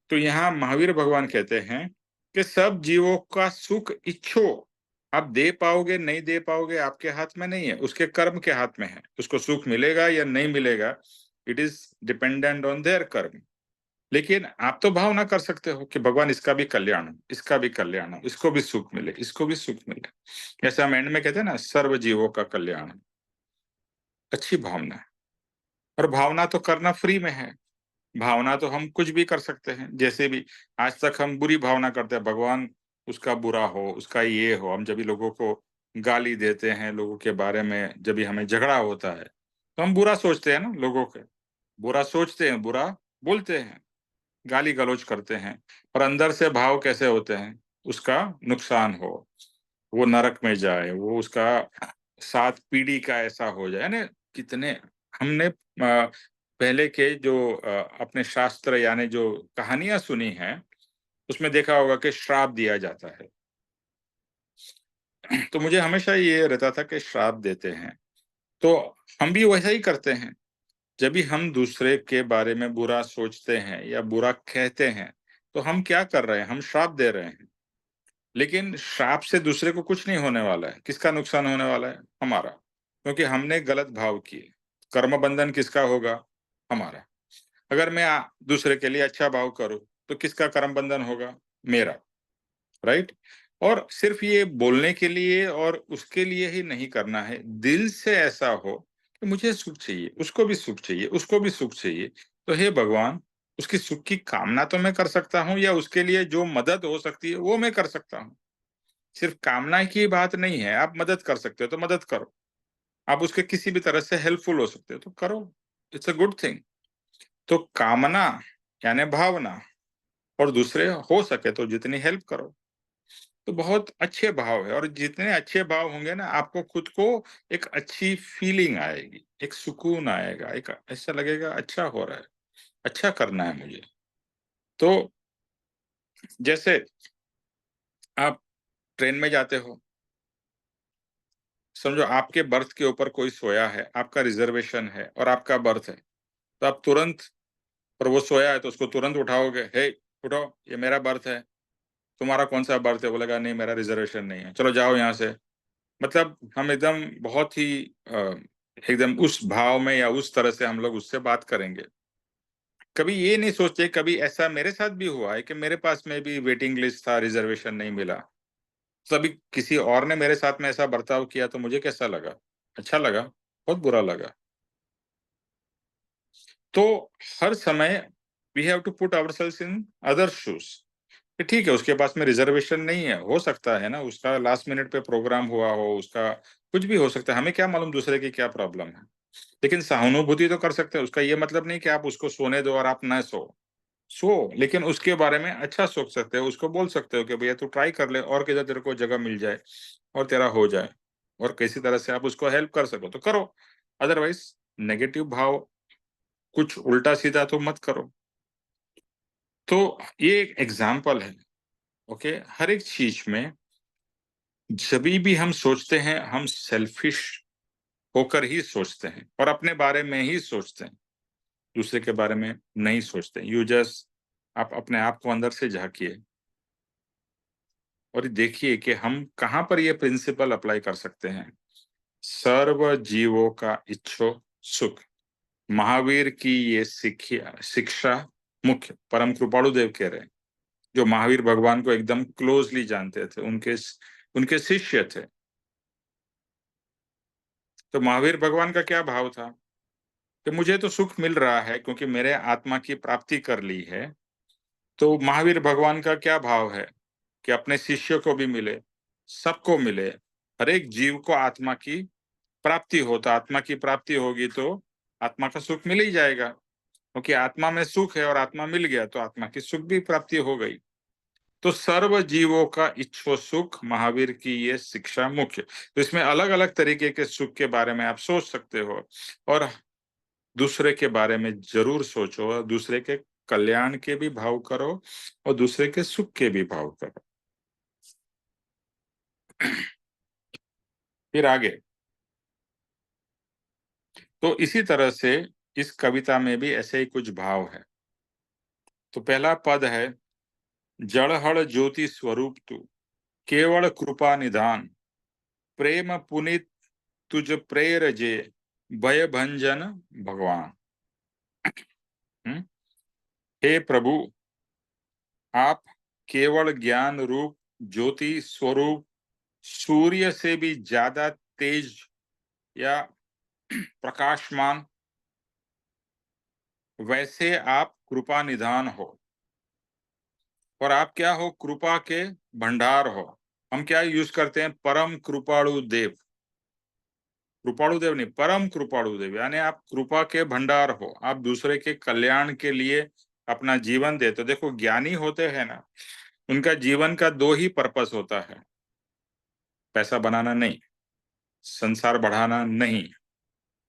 तो यहाँ महावीर भगवान कहते हैं कि सब जीवों का सुख इच्छो। आप दे पाओगे नहीं दे पाओगे आपके हाथ में नहीं है, उसके कर्म के हाथ में है। उसको सुख मिलेगा या नहीं मिलेगा, it is dependent on their कर्म। लेकिन आप तो भावना कर सकते हो कि भगवान इसका भी कल्याण हो, इसका भी कल्याण हो, इसको भी सुख मिले, इसको भी सुख मिले। जैसे हम एंड में कहते हैं ना, सर्व जीवों का कल्याण। अच्छी भावना है। और भावना तो करना फ्री में है। भावना तो हम कुछ भी कर सकते हैं, जैसे भी आज तक हम बुरी भावना करते हैं, भगवान उसका बुरा हो, उसका ये हो। हम जब भी लोगों को गाली देते हैं, लोगों के बारे में जब भी हमें झगड़ा होता है, तो हम बुरा सोचते हैं ना, लोगों के बुरा सोचते हैं, बुरा बोलते हैं, गाली गलौज करते हैं। और अंदर से भाव कैसे होते हैं? उसका नुकसान हो, वो नरक में जाए, वो उसका 7 पीढ़ी का ऐसा हो जाए ना। कितने हमने पहले के जो अपने शास्त्र यानी जो कहानियां सुनी हैं, उसमें देखा होगा कि श्राप दिया जाता है। तो मुझे हमेशा ये रहता था कि श्राप देते हैं, तो हम भी वैसा ही करते हैं। जब भी हम दूसरे के बारे में बुरा सोचते हैं या बुरा कहते हैं, तो हम क्या कर रहे हैं? हम श्राप दे रहे हैं। लेकिन श्राप से दूसरे को कुछ नहीं होने वाला है। किसका नुकसान होने वाला है? हमारा, क्योंकि हमने गलत भाव किए। कर्म बंधन किसका होगा? हमारा। अगर मैं दूसरे के लिए अच्छा भाव करूं, तो किसका कर्म बंधन होगा? मेरा, राइट? और सिर्फ ये बोलने के लिए और उसके लिए ही नहीं करना है, दिल से ऐसा हो कि मुझे सुख चाहिए, उसको भी सुख चाहिए, उसको भी सुख चाहिए। तो हे भगवान, उसकी सुख की कामना तो मैं कर सकता हूँ, या उसके लिए जो मदद हो सकती है वो मैं कर सकता हूँ। सिर्फ कामना की बात नहीं है। आप मदद कर सकते हो तो मदद करो, आप उसके किसी भी तरह से हेल्पफुल हो सकते हो तो करो, इट्स अ गुड थिंग। तो कामना यानी भावना, और दूसरे हो सके तो जितनी हेल्प करो। तो बहुत अच्छे भाव है, और जितने अच्छे भाव होंगे ना, आपको खुद को एक अच्छी फीलिंग आएगी, एक सुकून आएगा, एक ऐसा लगेगा अच्छा हो रहा है, अच्छा करना है मुझे। तो जैसे आप ट्रेन में जाते हो, समझो आपके बर्थ के ऊपर कोई सोया है, आपका रिजर्वेशन है और आपका बर्थ है, तो आप तुरंत, और वो सोया है तो उसको तुरंत उठाओगे, हे उठो, ये मेरा बर्थ है। तुम्हारा कौन सा बर्थ है? बोलेगा नहीं, मेरा रिजर्वेशन नहीं है, चलो जाओ यहाँ से। मतलब हम एकदम बहुत ही एकदम उस भाव में या उस तरह से हम लोग उससे बात करेंगे। कभी ये नहीं सोचते, कभी ऐसा मेरे साथ भी हुआ है कि मेरे पास में भी वेटिंग लिस्ट था, रिजर्वेशन नहीं मिला। तभी किसी और ने मेरे साथ में ऐसा बर्ताव किया तो मुझे कैसा लगा? अच्छा लगा? बहुत बुरा लगा। तो हर समय we have to put ourselves in other shoes, कि ठीक है उसके पास में रिजर्वेशन नहीं है, हो सकता है ना उसका लास्ट मिनट पे प्रोग्राम हुआ हो, उसका कुछ भी हो सकता है, हमें क्या मालूम दूसरे की क्या प्रॉब्लम है। लेकिन सहानुभूति तो कर सकते हैं, उसका ये मतलब नहीं कि आप उसको सोने दो और आप न सो, लेकिन उसके बारे में अच्छा सोच सकते हो, उसको बोल सकते हो कि भैया तू ट्राई कर ले और किधर तेरे को जगह मिल जाए और तेरा हो जाए, और किसी तरह से आप उसको हेल्प कर सको तो करो। अदरवाइज नेगेटिव भाव, कुछ उल्टा सीधा तो मत करो। तो ये एक एग्जाम्पल है। ओके, हर एक चीज में जभी भी हम सोचते हैं, हम सेल्फिश होकर ही सोचते हैं और अपने बारे में ही सोचते हैं, दूसरे के बारे में नहीं सोचते। यू जस्ट, आप अपने आप को अंदर से झांकिए और देखिए कि हम कहाँ पर ये प्रिंसिपल अप्लाई कर सकते हैं। सर्व जीवों का इच्छो सुख, महावीर की ये शिक्षा मुख्य, परम कृपाणु देव कह रहे हैं, जो महावीर भगवान को एकदम क्लोजली जानते थे, उनके शिष्य थे। तो महावीर भगवान का क्या भाव था कि मुझे तो सुख मिल रहा है क्योंकि मेरे आत्मा की प्राप्ति कर ली है। तो महावीर भगवान का क्या भाव है कि अपने शिष्य को भी मिले, सबको मिले, हर एक जीव को आत्मा की प्राप्ति हो। तो आत्मा की प्राप्ति होगी तो आत्मा का सुख मिल ही जाएगा, क्योंकि आत्मा में सुख है और आत्मा मिल गया तो आत्मा की सुख भी प्राप्ति हो गई। तो सर्व जीवों का इच्छो सुख, महावीर की ये शिक्षा मुख्य। तो इसमें अलग अलग तरीके के सुख के बारे में आप सोच सकते हो, और दूसरे के बारे में जरूर सोचो, दूसरे के कल्याण के भी भाव करो और दूसरे के सुख के भी भाव करो। फिर आगे, तो इसी तरह से इस कविता में भी ऐसे ही कुछ भाव है। तो पहला पद है, जड़हड़ ज्योति स्वरूप तू, केवल कृपा निधान, प्रेम पुनित तुझ प्रेर जे, भय भंजन भगवान। हम्म? हे प्रभु, आप केवल ज्ञान रूप ज्योति स्वरूप, सूर्य से भी ज्यादा तेज या प्रकाशमान, वैसे आप कृपा निधान हो। और आप क्या हो? कृपा के भंडार हो। हम क्या यूज करते हैं? परम कृपाणु देव, कृपाणु देव नहीं, परम कृपाणु देव, यानी आप कृपा के भंडार हो, आप दूसरे के कल्याण के लिए अपना जीवन देते हो। देखो ज्ञानी होते हैं ना, उनका जीवन का दो ही पर्पस होता है, पैसा बनाना नहीं, संसार बढ़ाना नहीं।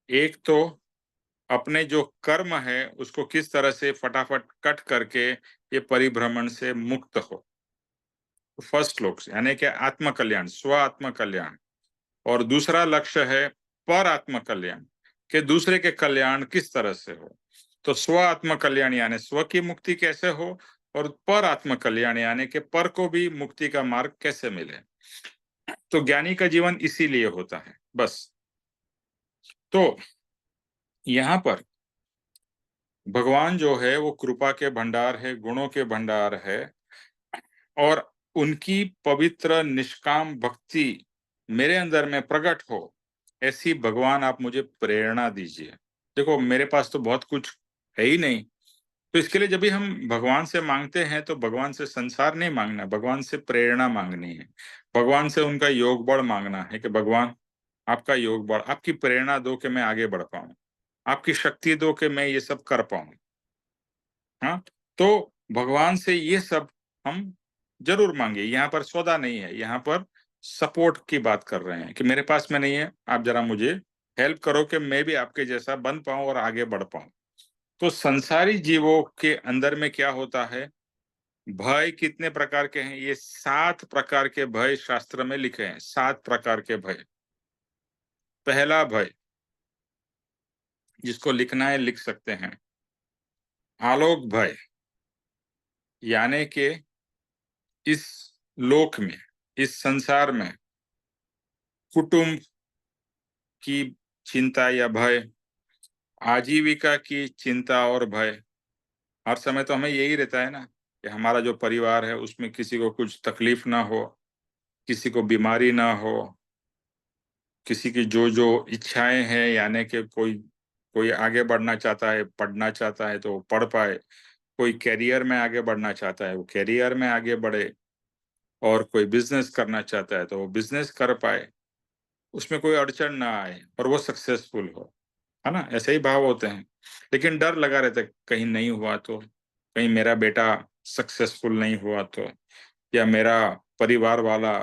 एक तो अपने जो कर्म है उसको किस तरह से फटाफट कट करके ये परिभ्रमण से मुक्त हो, फर्स्ट श्लोक से, यानी कि आत्म कल्याण, स्व आत्म कल्याण। और दूसरा लक्ष्य है पर आत्म कल्याण, के दूसरे के कल्याण किस तरह से हो। तो स्व आत्म कल्याण यानी स्व की मुक्ति कैसे हो, और पर आत्म कल्याण यानी कि पर को भी मुक्ति का मार्ग कैसे मिले। तो ज्ञानी का जीवन इसीलिए होता है बस। तो यहाँ पर भगवान जो है वो कृपा के भंडार है, गुणों के भंडार है, और उनकी पवित्र निष्काम भक्ति मेरे अंदर में प्रकट हो, ऐसी भगवान आप मुझे प्रेरणा दीजिए। देखो मेरे पास तो बहुत कुछ है ही नहीं, तो इसके लिए जब भी हम भगवान से मांगते हैं तो भगवान से संसार नहीं मांगना, भगवान से प्रेरणा मांगनी है, भगवान से उनका योग बल मांगना है कि भगवान आपका योग बल, आपकी प्रेरणा दो कि मैं आगे बढ़ पाऊं, आपकी शक्ति दो कि मैं ये सब कर पाऊं। हाँ, तो भगवान से ये सब हम जरूर मांगिए। यहाँ पर सौदा नहीं है, यहाँ पर सपोर्ट की बात कर रहे हैं कि मेरे पास में नहीं है, आप जरा मुझे हेल्प करो कि मैं भी आपके जैसा बन पाऊं और आगे बढ़ पाऊं। तो संसारी जीवों के अंदर में क्या होता है, भय कितने प्रकार के हैं? ये 7 प्रकार के भय शास्त्र में लिखे हैं, 7 प्रकार के भय। पहला भय, जिसको लिखना है लिख सकते हैं, आलोक भय, यानी कि इस लोक में, इस संसार में कुटुंब की चिंता या भय, आजीविका की चिंता और भय। हर समय तो हमें यही रहता है ना कि हमारा जो परिवार है उसमें किसी को कुछ तकलीफ ना हो, किसी को बीमारी ना हो, किसी की जो जो इच्छाएं हैं, यानी कि कोई कोई आगे बढ़ना चाहता है, पढ़ना चाहता है तो वो पढ़ पाए, कोई कैरियर में आगे बढ़ना चाहता है वो कैरियर में आगे बढ़े, और कोई बिजनेस करना चाहता है तो वो बिजनेस कर पाए, उसमें कोई अड़चन ना आए और वो सक्सेसफुल हो, है ना? ऐसे ही भाव होते हैं। लेकिन डर लगा रहता है, कहीं नहीं हुआ तो, कहीं मेरा बेटा सक्सेसफुल नहीं हुआ तो, या मेरा परिवार वाला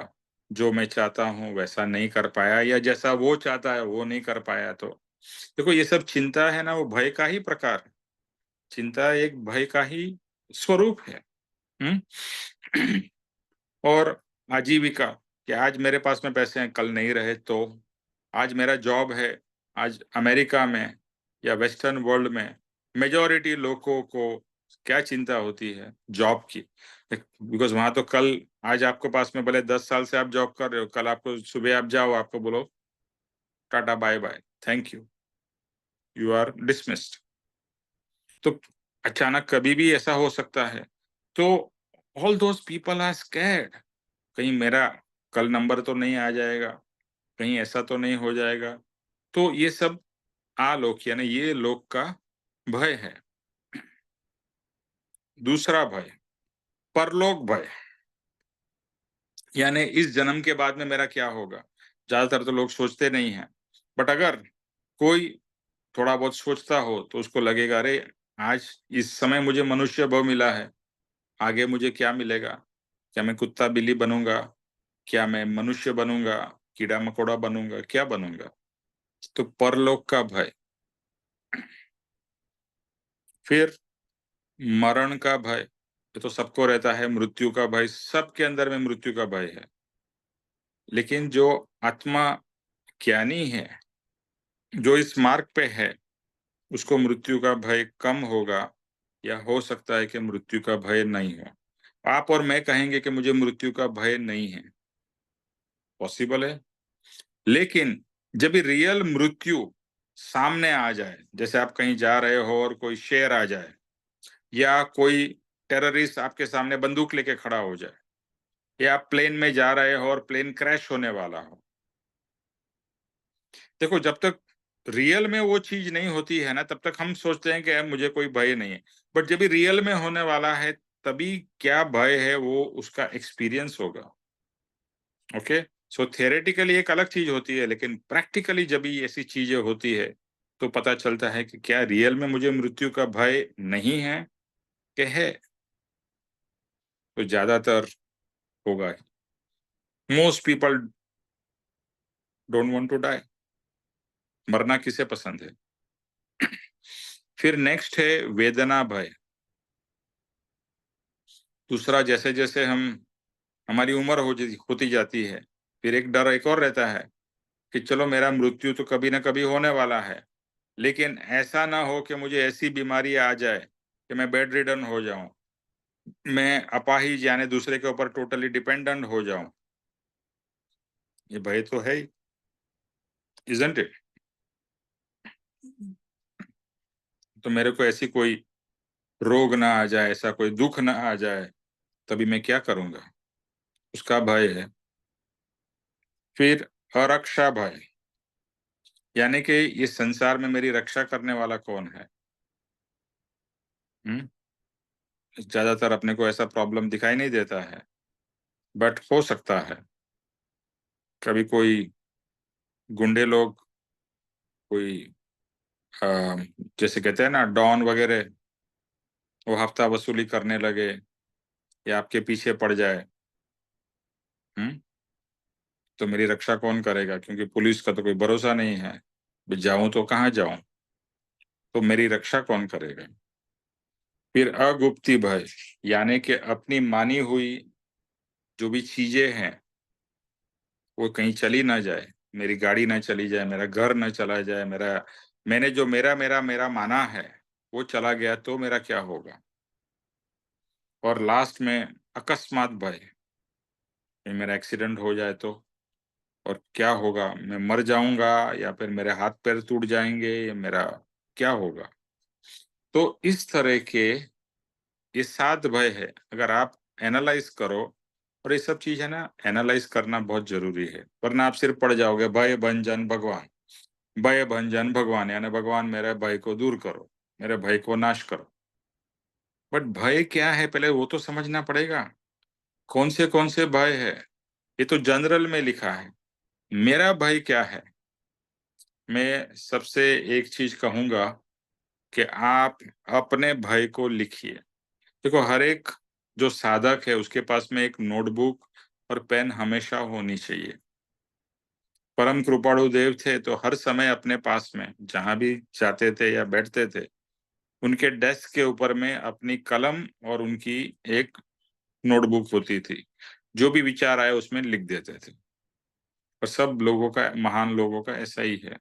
जो मैं चाहता हूं वैसा नहीं कर पाया, या जैसा वो चाहता है वो नहीं कर पाया तो। देखो ये सब चिंता है ना, वो भय का ही प्रकार है। चिंता एक भय का ही स्वरूप है। हम्म। और आजीविका, कि आज मेरे पास में पैसे हैं, कल नहीं रहे तो। आज मेरा जॉब है, आज अमेरिका में या वेस्टर्न वर्ल्ड में मेजॉरिटी लोगों को क्या चिंता होती है? जॉब की। बिकॉज वहां तो कल, आज आपके पास में भले 10 साल से आप जॉब कर रहे हो, कल आपको सुबह आप जाओ, आपको बोलो tata bye bye, thank you, you are dismissed. तो अचानक कभी भी ऐसा हो सकता है। तो all those people are scared, कहीं मेरा कल नंबर तो नहीं आ जाएगा, कहीं ऐसा तो नहीं हो जाएगा। तो ये सब आलोक यानी ये लोक का भय है। दूसरा भय, परलोक भय, यानी इस जन्म के बाद में मेरा क्या होगा? ज्यादातर तो लोग सोचते नहीं हैं, बट अगर कोई थोड़ा बहुत सोचता हो तो उसको लगेगा, अरे आज इस समय मुझे मनुष्य भाव मिला है, आगे मुझे क्या मिलेगा? क्या मैं कुत्ता बिल्ली बनूंगा? क्या मैं मनुष्य बनूंगा? कीड़ा मकोड़ा बनूंगा? क्या बनूंगा? तो परलोक का भय। फिर मरण का भय, ये तो सबको रहता है, मृत्यु का भय, सबके अंदर में मृत्यु का भय है। लेकिन जो आत्मा ज्ञानी है, जो इस मार्ग पे है, उसको मृत्यु का भय कम होगा, या हो सकता है कि मृत्यु का भय नहीं हो। आप और मैं कहेंगे कि मुझे मृत्यु का भय नहीं है, पॉसिबल है। लेकिन जब रियल मृत्यु सामने आ जाए, जैसे आप कहीं जा रहे हो और कोई शेर आ जाए, या कोई टेररिस्ट आपके सामने बंदूक लेके खड़ा हो जाए, या आप प्लेन में जा रहे हो और प्लेन क्रैश होने वाला हो। देखो जब तक रियल में वो चीज नहीं होती है ना, तब तक हम सोचते हैं कि यार मुझे कोई भय नहीं है। बट जब भी रियल में होने वाला है, तभी क्या भय है वो उसका एक्सपीरियंस होगा। ओके। सो थियोरेटिकली एक अलग चीज होती है, लेकिन प्रैक्टिकली जब भी ऐसी चीजें होती है तो पता चलता है कि क्या रियल में मुझे मृत्यु का भय नहीं है कि है। तो ज्यादातर होगा, most people don't want to die. मरना किसे पसंद है? फिर नेक्स्ट है वेदना भय। दूसरा, जैसे जैसे हम हमारी उम्र होती जाती है, फिर एक डर एक और रहता है कि चलो मेरा मृत्यु तो कभी ना कभी होने वाला है, लेकिन ऐसा ना हो कि मुझे ऐसी बीमारी आ जाए कि मैं बेड रिडन हो जाऊं, मैं अपाहिज यानी दूसरे के ऊपर टोटली डिपेंडेंट हो जाऊं। ये भय तो है ही, इजंट इट? तो मेरे को ऐसी कोई रोग ना आ जाए, ऐसा कोई दुख ना आ जाए, तभी मैं क्या करूंगा, उसका भय है। फिर अरक्षा भय, यानी कि इस संसार में मेरी रक्षा करने वाला कौन है? हम्म। ज्यादातर अपने को ऐसा प्रॉब्लम दिखाई नहीं देता है, बट हो सकता है कभी कोई गुंडे लोग, कोई अ, जैसे कहते हैं ना डॉन वगैरह, वो हफ्ता वसूली करने लगे, या आपके पीछे पड़ जाए, तो मेरी रक्षा कौन करेगा? क्योंकि पुलिस का तो कोई भरोसा नहीं है, मैं जाऊं तो कहाँ जाऊं, तो मेरी रक्षा कौन करेगा? फिर अगुप्ती भय, यानी कि अपनी मानी हुई जो भी चीजें हैं वो कहीं चली ना जाए, मेरी गाड़ी ना चली जाए, मेरा घर ना चला जाए, मैंने जो मेरा मेरा मेरा माना है वो चला गया तो मेरा क्या होगा? और लास्ट में अकस्मात भय, ये मेरा एक्सीडेंट हो जाए तो, और क्या होगा? मैं मर जाऊंगा, या फिर मेरे हाथ पैर टूट जाएंगे, या मेरा क्या होगा? तो इस तरह के ये 7 भय है। अगर आप एनालाइज करो, और ये सब चीज है ना, एनालाइज करना बहुत जरूरी है, वरना आप सिर्फ पढ़ जाओगे भय भंजन भगवान, भय भंजन भगवान, यानी भगवान मेरे भय को दूर करो, मेरे भय को नाश करो। बट भय क्या है पहले वो तो समझना पड़ेगा। कौन से भय है? ये तो जनरल में लिखा है। मेरा भय क्या है? मैं सबसे एक चीज कहूंगा कि आप अपने भय को लिखिए। देखो, हर एक जो साधक है उसके पास में एक नोटबुक और पेन हमेशा होनी चाहिए। परम कृपाणु देव थे तो हर समय अपने पास में जहां भी जाते थे या बैठते थे, उनके डेस्क के ऊपर में अपनी कलम और उनकी एक नोटबुक होती थी। जो भी विचार आए उसमें लिख देते थे। और सब लोगों का, महान लोगों का ऐसा ही है।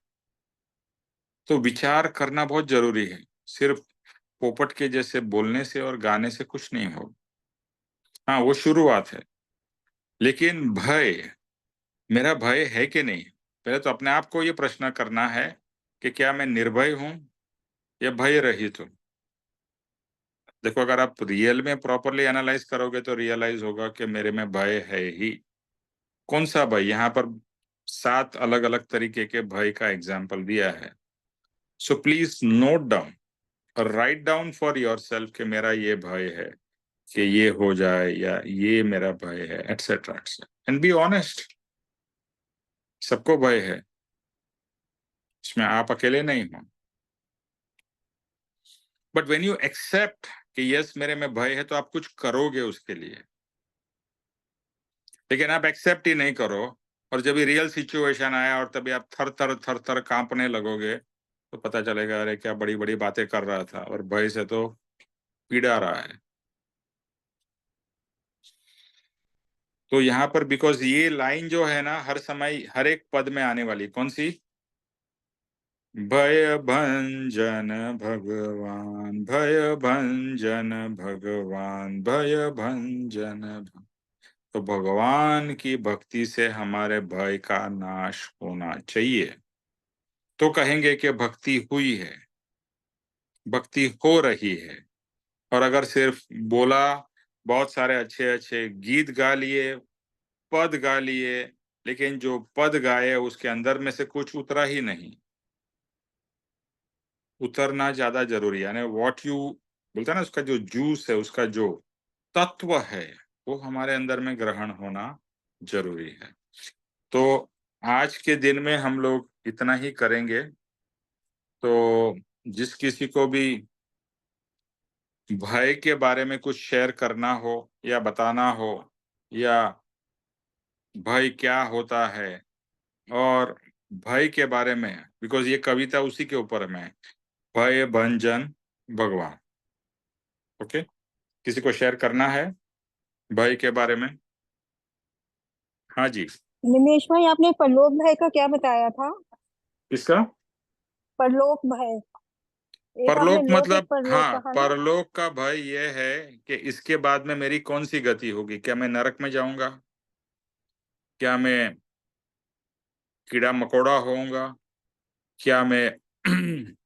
तो विचार करना बहुत जरूरी है। सिर्फ पोपट के जैसे बोलने से और गाने से कुछ नहीं हो। हाँ, वो शुरुआत है। लेकिन भय, मेरा भय है कि नहीं? पहले तो अपने आप को ये प्रश्न करना है कि क्या मैं निर्भय हूं या भय रहित हूं। देखो, अगर आप रियल में प्रॉपरली एनालाइज करोगे तो रियलाइज होगा कि मेरे में भय है ही। कौन सा भय? यहाँ पर 7 अलग अलग तरीके के भय का एग्जाम्पल दिया है। सो प्लीज नोट डाउन और write down for your self कि मेरा ये भय है कि ये हो जाए, या ये मेरा भय है, etcetera etcetera, and be honest. सबको भय है, इसमें आप अकेले नहीं हो। बट वेन यू एक्सेप्ट कि यस मेरे में भय है, तो आप कुछ करोगे उसके लिए। लेकिन आप एक्सेप्ट ही नहीं करो, और जब ये रियल सिचुएशन आया और तभी आप थर थर कांपने लगोगे, तो पता चलेगा अरे क्या बड़ी बड़ी बातें कर रहा था, और भय से तो पीड़ा रहा है। तो यहाँ पर बिकॉज ये लाइन जो है ना, हर समय हर एक पद में आने वाली, कौन सी? भय भंजन भगवान, भय भंजन भगवान, भय भंजन तो भगवान की भक्ति से हमारे भय का नाश होना चाहिए। तो कहेंगे कि भक्ति हुई है, भक्ति हो रही है। और अगर सिर्फ बोला, बहुत सारे अच्छे अच्छे गीत गा लिए, पद गा लिए, लेकिन जो पद गाए उसके अंदर में से कुछ उतरा ही नहीं। उतरना ज्यादा जरूरी है, यानी व्हाट यू बोलता है ना, उसका जो जूस है, उसका जो तत्व है, वो हमारे अंदर में ग्रहण होना जरूरी है। तो आज के दिन में हम लोग इतना ही करेंगे। तो जिस किसी को भी भय के बारे में कुछ शेयर करना हो या बताना हो, या भय क्या होता है, और भय के बारे में, बिकॉज ये कविता उसी के ऊपर में है, भय भंजन भगवान। ओके, किसी को शेयर करना है भय के बारे में? हाँ जी। निमेश भाई, आपने परलोक भय का क्या बताया था? इसका परलोक भय। एक आपने परलोक लोक, एक मतलब, परलोक हाँ, कहा ना। परलोक का भय यह है कि इसके बाद में मेरी कौन सी गति होगी। क्या मैं नरक में जाऊंगा? क्या मैं कीड़ा मकोड़ा होऊंगा? क्या मैं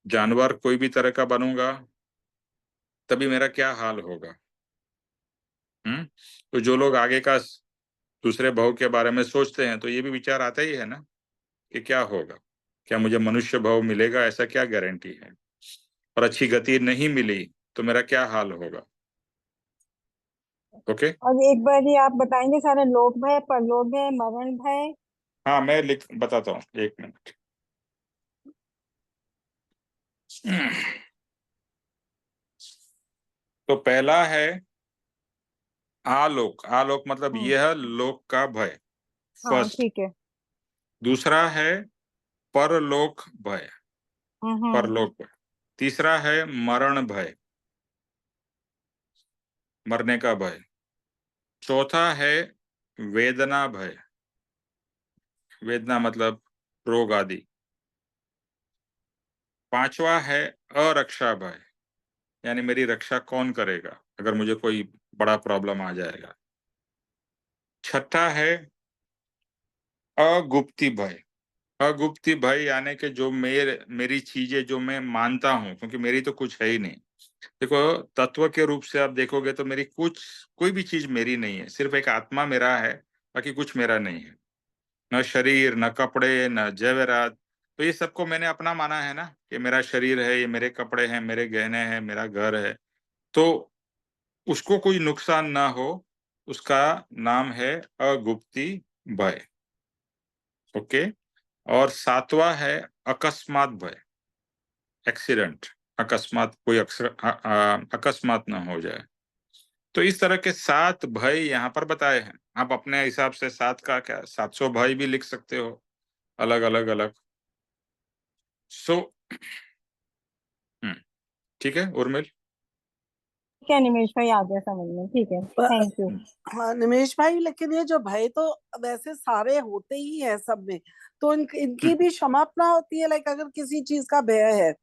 जानवर कोई भी तरह का बनूंगा? तभी मेरा क्या हाल होगा? तो जो लोग आगे का दूसरे भव के बारे में सोचते हैं, तो ये भी विचार आता ही है ना कि क्या होगा, क्या मुझे मनुष्य भव मिलेगा, ऐसा क्या गारंटी है? और अच्छी गति नहीं मिली तो मेरा क्या हाल होगा? ओके। और एक बार ये आप बताएंगे सारे, लोक भय, परलोक भय, मरण भय। हाँ, मैं लिख बताता हूँ, एक मिनट। तो पहला है आलोक, आलोक मतलब हम्म। यह लोक का भय, हाँ फर्स्ट। ठीक है। दूसरा है परलोक भय, हम्म। परलोक भय। तीसरा है मरण भय, मरने का भय। चौथा है वेदना भय, वेदना मतलब रोग आदि। पांचवा है अरक्षा भय, यानी मेरी रक्षा कौन करेगा अगर मुझे कोई बड़ा प्रॉब्लम आ जाएगा। छठा है अगुप्ती भय, अगुप्ती भय यानी कि जो मेरी चीजें जो मैं मानता हूं, क्योंकि मेरी तो कुछ है ही नहीं। देखो, तत्व के रूप से आप देखोगे तो मेरी कोई भी चीज मेरी नहीं है, सिर्फ एक आत्मा मेरा है, बाकी कुछ मेरा नहीं है। न शरीर, न कपड़े, न जेवरात। तो ये सबको मैंने अपना माना है ना, कि मेरा शरीर है, ये मेरे कपड़े हैं, मेरे गहने हैं, मेरा घर है। तो उसको कोई नुकसान ना हो, उसका नाम है अगुप्ती भय। ओके। और सातवां है अकस्मात भय, एक्सीडेंट, अकस्मात कोई अकस्मात ना हो जाए। तो इस तरह के 7 भय यहाँ पर बताए हैं। आप अपने हिसाब से 7 का क्या 700 भय भी लिख सकते हो, अलग अलग अलग। सो ठीक है उर्मिल। ठीक है निमेश भाई, आ गया समझ में, ठीक है, प- थैंक यू। हाँ निमेश भाई, लेकिन ये जो भय तो वैसे सारे होते ही है सब में, तो इनकी भी क्षमापना होती है? लाइक अगर किसी चीज का भय है,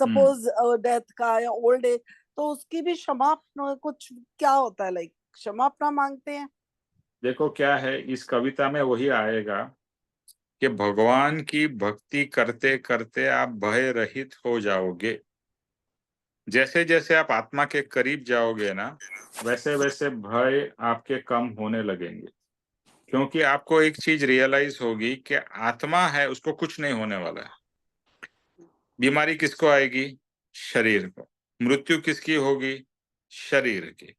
हम्म सपोज डेथ का या ओल्ड एज, तो उसकी भी क्षमापना कुछ क्या होता है? लाइक क्षमापना मांगते हैं? देखो क्या है, इस कविता में वही आएगा कि भगवान की भक्ति करते करते आप भय रहित हो जाओगे। जैसे जैसे आप आत्मा के करीब जाओगे ना, वैसे वैसे भय आपके कम होने लगेंगे। क्योंकि आपको एक चीज रियलाइज होगी कि आत्मा है, उसको कुछ नहीं होने वाला है। बीमारी किसको आएगी? शरीर को। मृत्यु किसकी होगी? शरीर की।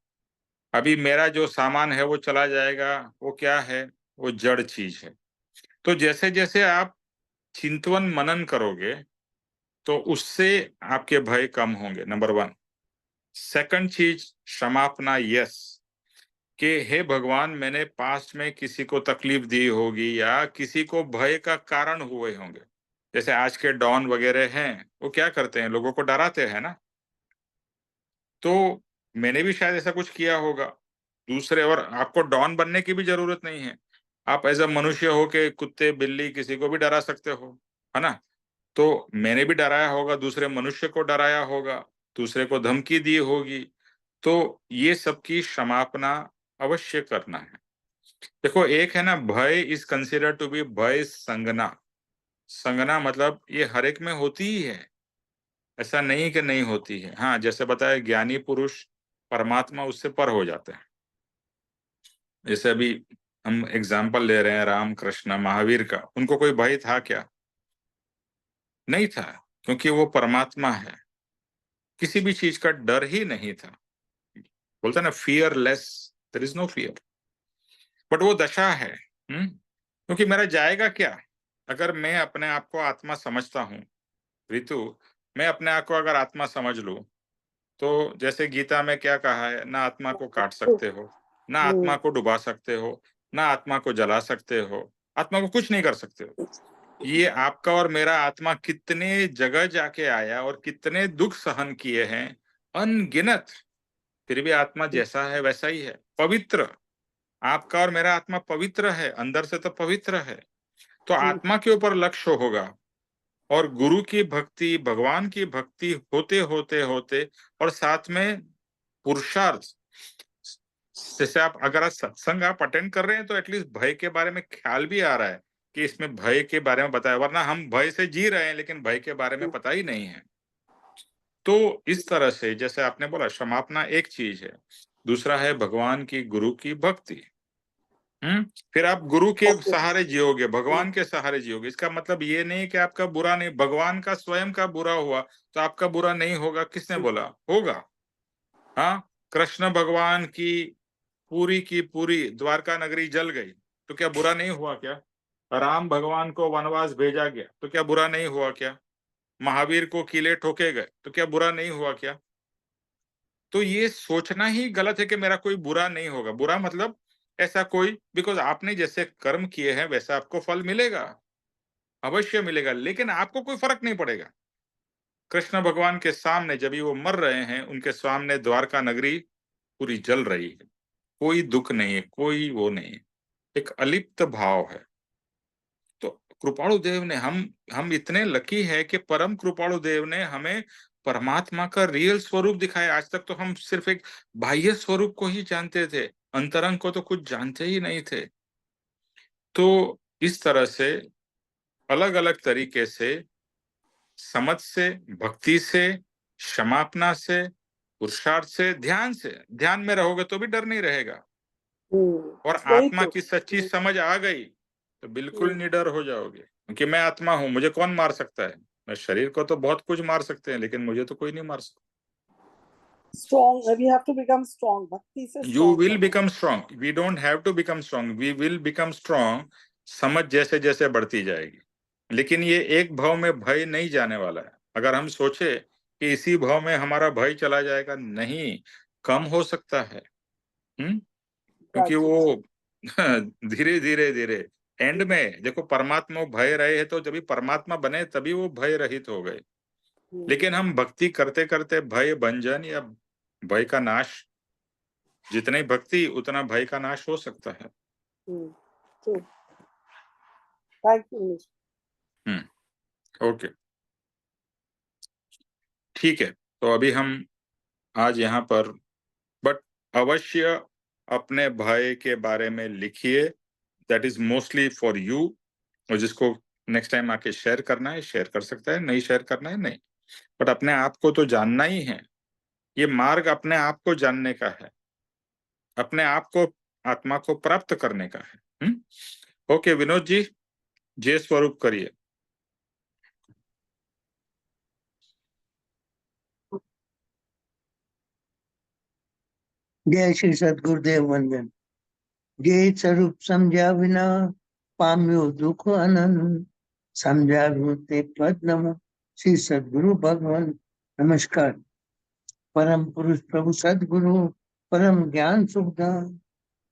अभी मेरा जो सामान है वो चला जाएगा, वो क्या है? वो जड़ चीज है। तो जैसे जैसे आप चिंतवन मनन करोगे, तो उससे आपके भय कम होंगे, नंबर 1। सेकंड चीज, क्षमापना, यस, कि हे भगवान, मैंने पास्ट में किसी को तकलीफ दी होगी या किसी को भय का कारण हुए होंगे। जैसे आज के डॉन वगैरह हैं, वो क्या करते हैं? लोगों को डराते हैं ना। तो मैंने भी शायद ऐसा कुछ किया होगा। दूसरे, और आपको डॉन बनने की भी जरूरत नहीं है। आप एज अ मनुष्य हो के कुत्ते बिल्ली किसी को भी डरा सकते हो, है ना। तो मैंने भी डराया होगा, दूसरे मनुष्य को डराया होगा, दूसरे को धमकी दी होगी। तो ये सबकी क्षमापना अवश्य करना है। देखो, एक है ना, भय इज कंसिडर टू बी भय संगना। संगना मतलब ये हर एक में होती ही है, ऐसा नहीं कि नहीं होती है। हाँ, जैसे बताया, ज्ञानी पुरुष परमात्मा उससे पर हो जाते हैं। जैसे अभी हम एग्जाम्पल ले रहे हैं राम कृष्ण महावीर का, उनको कोई भय था क्या? नहीं था, क्योंकि वो परमात्मा है, किसी भी चीज का डर ही नहीं था। बोलता ना, fearless, there is no fear. But वो दशा है। क्योंकि मेरा जाएगा क्या अगर मैं अपने आप को आत्मा समझता हूँ? ऋतु, मैं अपने आप को अगर आत्मा समझ लूं, तो जैसे गीता में क्या कहा है, ना आत्मा को काट सकते हो, ना आत्मा को डुबा सकते हो, ना आत्मा को जला सकते हो, आत्मा को कुछ नहीं कर सकते हो। ये आपका और मेरा आत्मा कितने जगह जाके आया और कितने दुख सहन किए हैं, अनगिनत। फिर भी आत्मा जैसा है वैसा ही है, पवित्र। आपका और मेरा आत्मा पवित्र है, अंदर से तो पवित्र है। तो आत्मा के ऊपर लक्ष्य होगा, और गुरु की भक्ति, भगवान की भक्ति होते होते होते, और साथ में पुरुषार्थ। जैसे आप अगर आज सत्संग आप अटेंड कर रहे हैं, तो एटलीस्ट भय के बारे में ख्याल भी आ रहा है कि इसमें भय के बारे में बताया, वरना हम भय से जी रहे हैं लेकिन भय के बारे में पता ही नहीं है। तो इस तरह से, जैसे आपने बोला, क्षमापना एक चीज है, दूसरा है भगवान की, गुरु की भक्ति। फिर आप गुरु के सहारे जियोगे, भगवान के सहारे जियोगे। इसका मतलब ये नहीं कि आपका बुरा नहीं, भगवान का स्वयं का बुरा हुआ तो आपका बुरा नहीं होगा, किसने बोला? होगा। हाँ, कृष्ण भगवान की पूरी द्वारका नगरी जल गई, तो क्या बुरा नहीं हुआ क्या? राम भगवान को वनवास भेजा गया, तो क्या बुरा नहीं हुआ क्या? महावीर को किले ठोके गए, तो क्या बुरा नहीं हुआ क्या? तो ये सोचना ही गलत है कि मेरा कोई बुरा नहीं होगा। बुरा मतलब ऐसा कोई, बिकॉज आपने जैसे कर्म किए हैं वैसा आपको फल मिलेगा, अवश्य मिलेगा, लेकिन आपको कोई फर्क नहीं पड़ेगा। कृष्ण भगवान के सामने जब वो मर रहे हैं, उनके सामने द्वारका नगरी पूरी जल रही है, कोई दुख नहीं है, कोई वो नहीं है, एक अलिप्त भाव है। तो कृपाणु देव ने, हम इतने लकी है कि परम कृपाणु देव ने हमें परमात्मा का रियल स्वरूप दिखाया। आज तक तो हम सिर्फ एक बाह्य स्वरूप को ही जानते थे, अंतरंग को तो कुछ जानते ही नहीं थे। तो इस तरह से अलग अलग तरीके से, समझ से, भक्ति से, क्षमापना से, पुरुषार्थ से, ध्यान में रहोगे तो भी डर नहीं रहेगा। और वही आत्मा तो। की सच्ची समझ आ गई तो बिल्कुल निडर हो जाओगे, क्योंकि मैं आत्मा हूं, मुझे कौन मार सकता है। मैं शरीर को तो बहुत कुछ मार सकते हैं, लेकिन मुझे तो कोई नहीं मार सकता। Strong, we have to become strong, भक्ति से you strong will become strong, we don't have to become strong, we will become strong. समझ जैसे जैसे बढ़ती जाएगी, लेकिन ये एक भाव में भय नहीं जाने वाला है। अगर हम सोचे कि इसी भाव में हमारा भय चला जाएगा, नहीं, कम हो सकता है। क्योंकि वो धीरे धीरे धीरे एंड में देखो, परमात्मा भय रहे हैं, तो जब भी परमात्मा बने तभी वो भय रहित हो गए। लेकिन हम भक्ति करते करते भय भंजन या भय का नाश, जितनी भक्ति उतना भय का नाश हो सकता है। Thank you. ओके, ठीक है। तो अभी हम आज यहाँ पर, बट अवश्य अपने भय के बारे में लिखिए, that is mostly for you. और जिसको नेक्स्ट टाइम आके शेयर करना है शेयर कर सकता है, नहीं शेयर करना है नहीं, बट अपने आप को तो जानना ही है। ये मार्ग अपने आप को जानने का है, अपने आप को, आत्मा को प्राप्त करने का है। ओके विनोद जी, जय स्वरूप करिए। जय श्री सद्गुरुदेव वंदन। जय स्वरूप समझा बिना पाम्यो दुख अनंत, समझा ते पद नमो श्री सद्गुरु भगवान। नमस्कार। परम पुरुष प्रभु सद्गुरु परम ज्ञान सुखदान,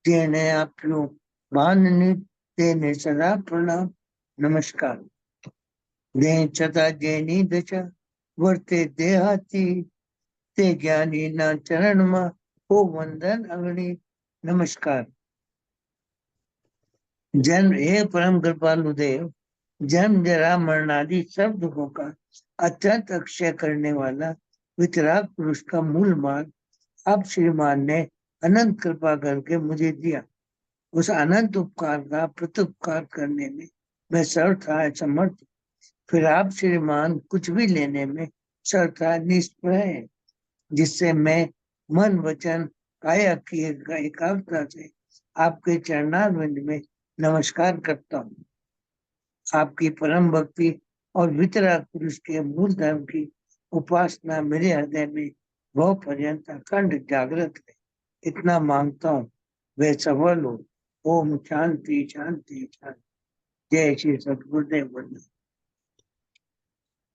जेने आप्यो माननी तेने सदा प्रणाम। नमस्कार। दे छता जेनी दशा वर्ते देहाती, ते ज्ञानी ना चरण मा हो वंदन अग्नि। नमस्कार। जन्म, हे परम कृपालु देव, जन्म जरा मरण आदि सब दुखों का अत्यंत अक्षय करने वाला वितराग पुरुष का मूल मार्ग अब श्रीमान ने अनंत कृपा करके मुझे दिया। उस अनंत उपकार का प्रत्युपकार करने में मैं सर्वथा समर्थ, फिर आप श्रीमान कुछ भी लेने में सर्वथा निष्प्रय है, जिससे मैं मन वचन काया की एकाग्रता से आपके चरणारविंद में नमस्कार करता हूँ। आपकी परम भक्ति और वितराग पुरुष के मूल धर्म की उपासना मेरे हृदय में बहु पर्यंत अखंड जागृत है, इतना मांगता हूँ वे सफल हो। ओम शांति शांति शांति। जय श्री सद्गुरुदेव वंदन।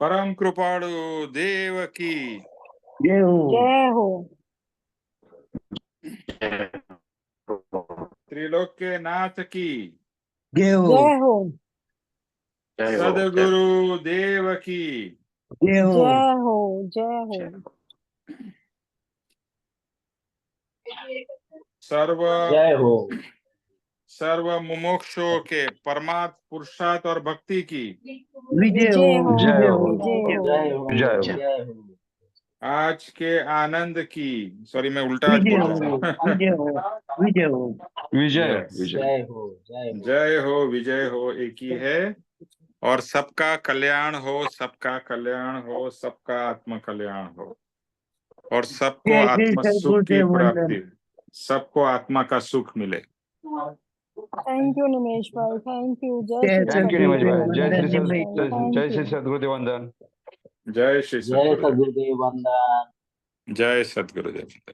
परम कृपाणु देव की जय हो। जय हो। त्रिलोक्य नाथ की जय हो। जय हो। सदगुरु देव की जय हो। जय हो। जय हो। सर्व जय हो। सर्व मुमुक्षुओं के परमात्म पुरुषार्थ और भक्ति की विजय विजय हो। हो। जय हो। विजय हो। जय हो। जय हो। जय हो। आज के आनंद की, सॉरी मैं उल्टा आज विजय बोल हो। रहा हूँ। विजय हो। विजय हो। विजय Yes. विजय जय हो। जय हो। जय हो, विजय हो, एक ही है। और सबका कल्याण हो, सबका कल्याण हो, सबका आत्म कल्याण हो, और सबको जय श्री आत्म सुख की सद्गुरुदेव वंदन। प्राप्ति, सबको आत्मा का सुख मिले। थैंक यू निमेश भाई, थैंक यू। जय जय श्री थैंक यू निमेश सद्गुरुदेव भाई। जय वंदन श्री निमेश भाई, थैंक जय श्री यू। सद्गुरुदेव वंदन। जय श्री जय सद्गुरुदेव, सद्गुरुदेव वंदन। जय सद्गुरुदेव।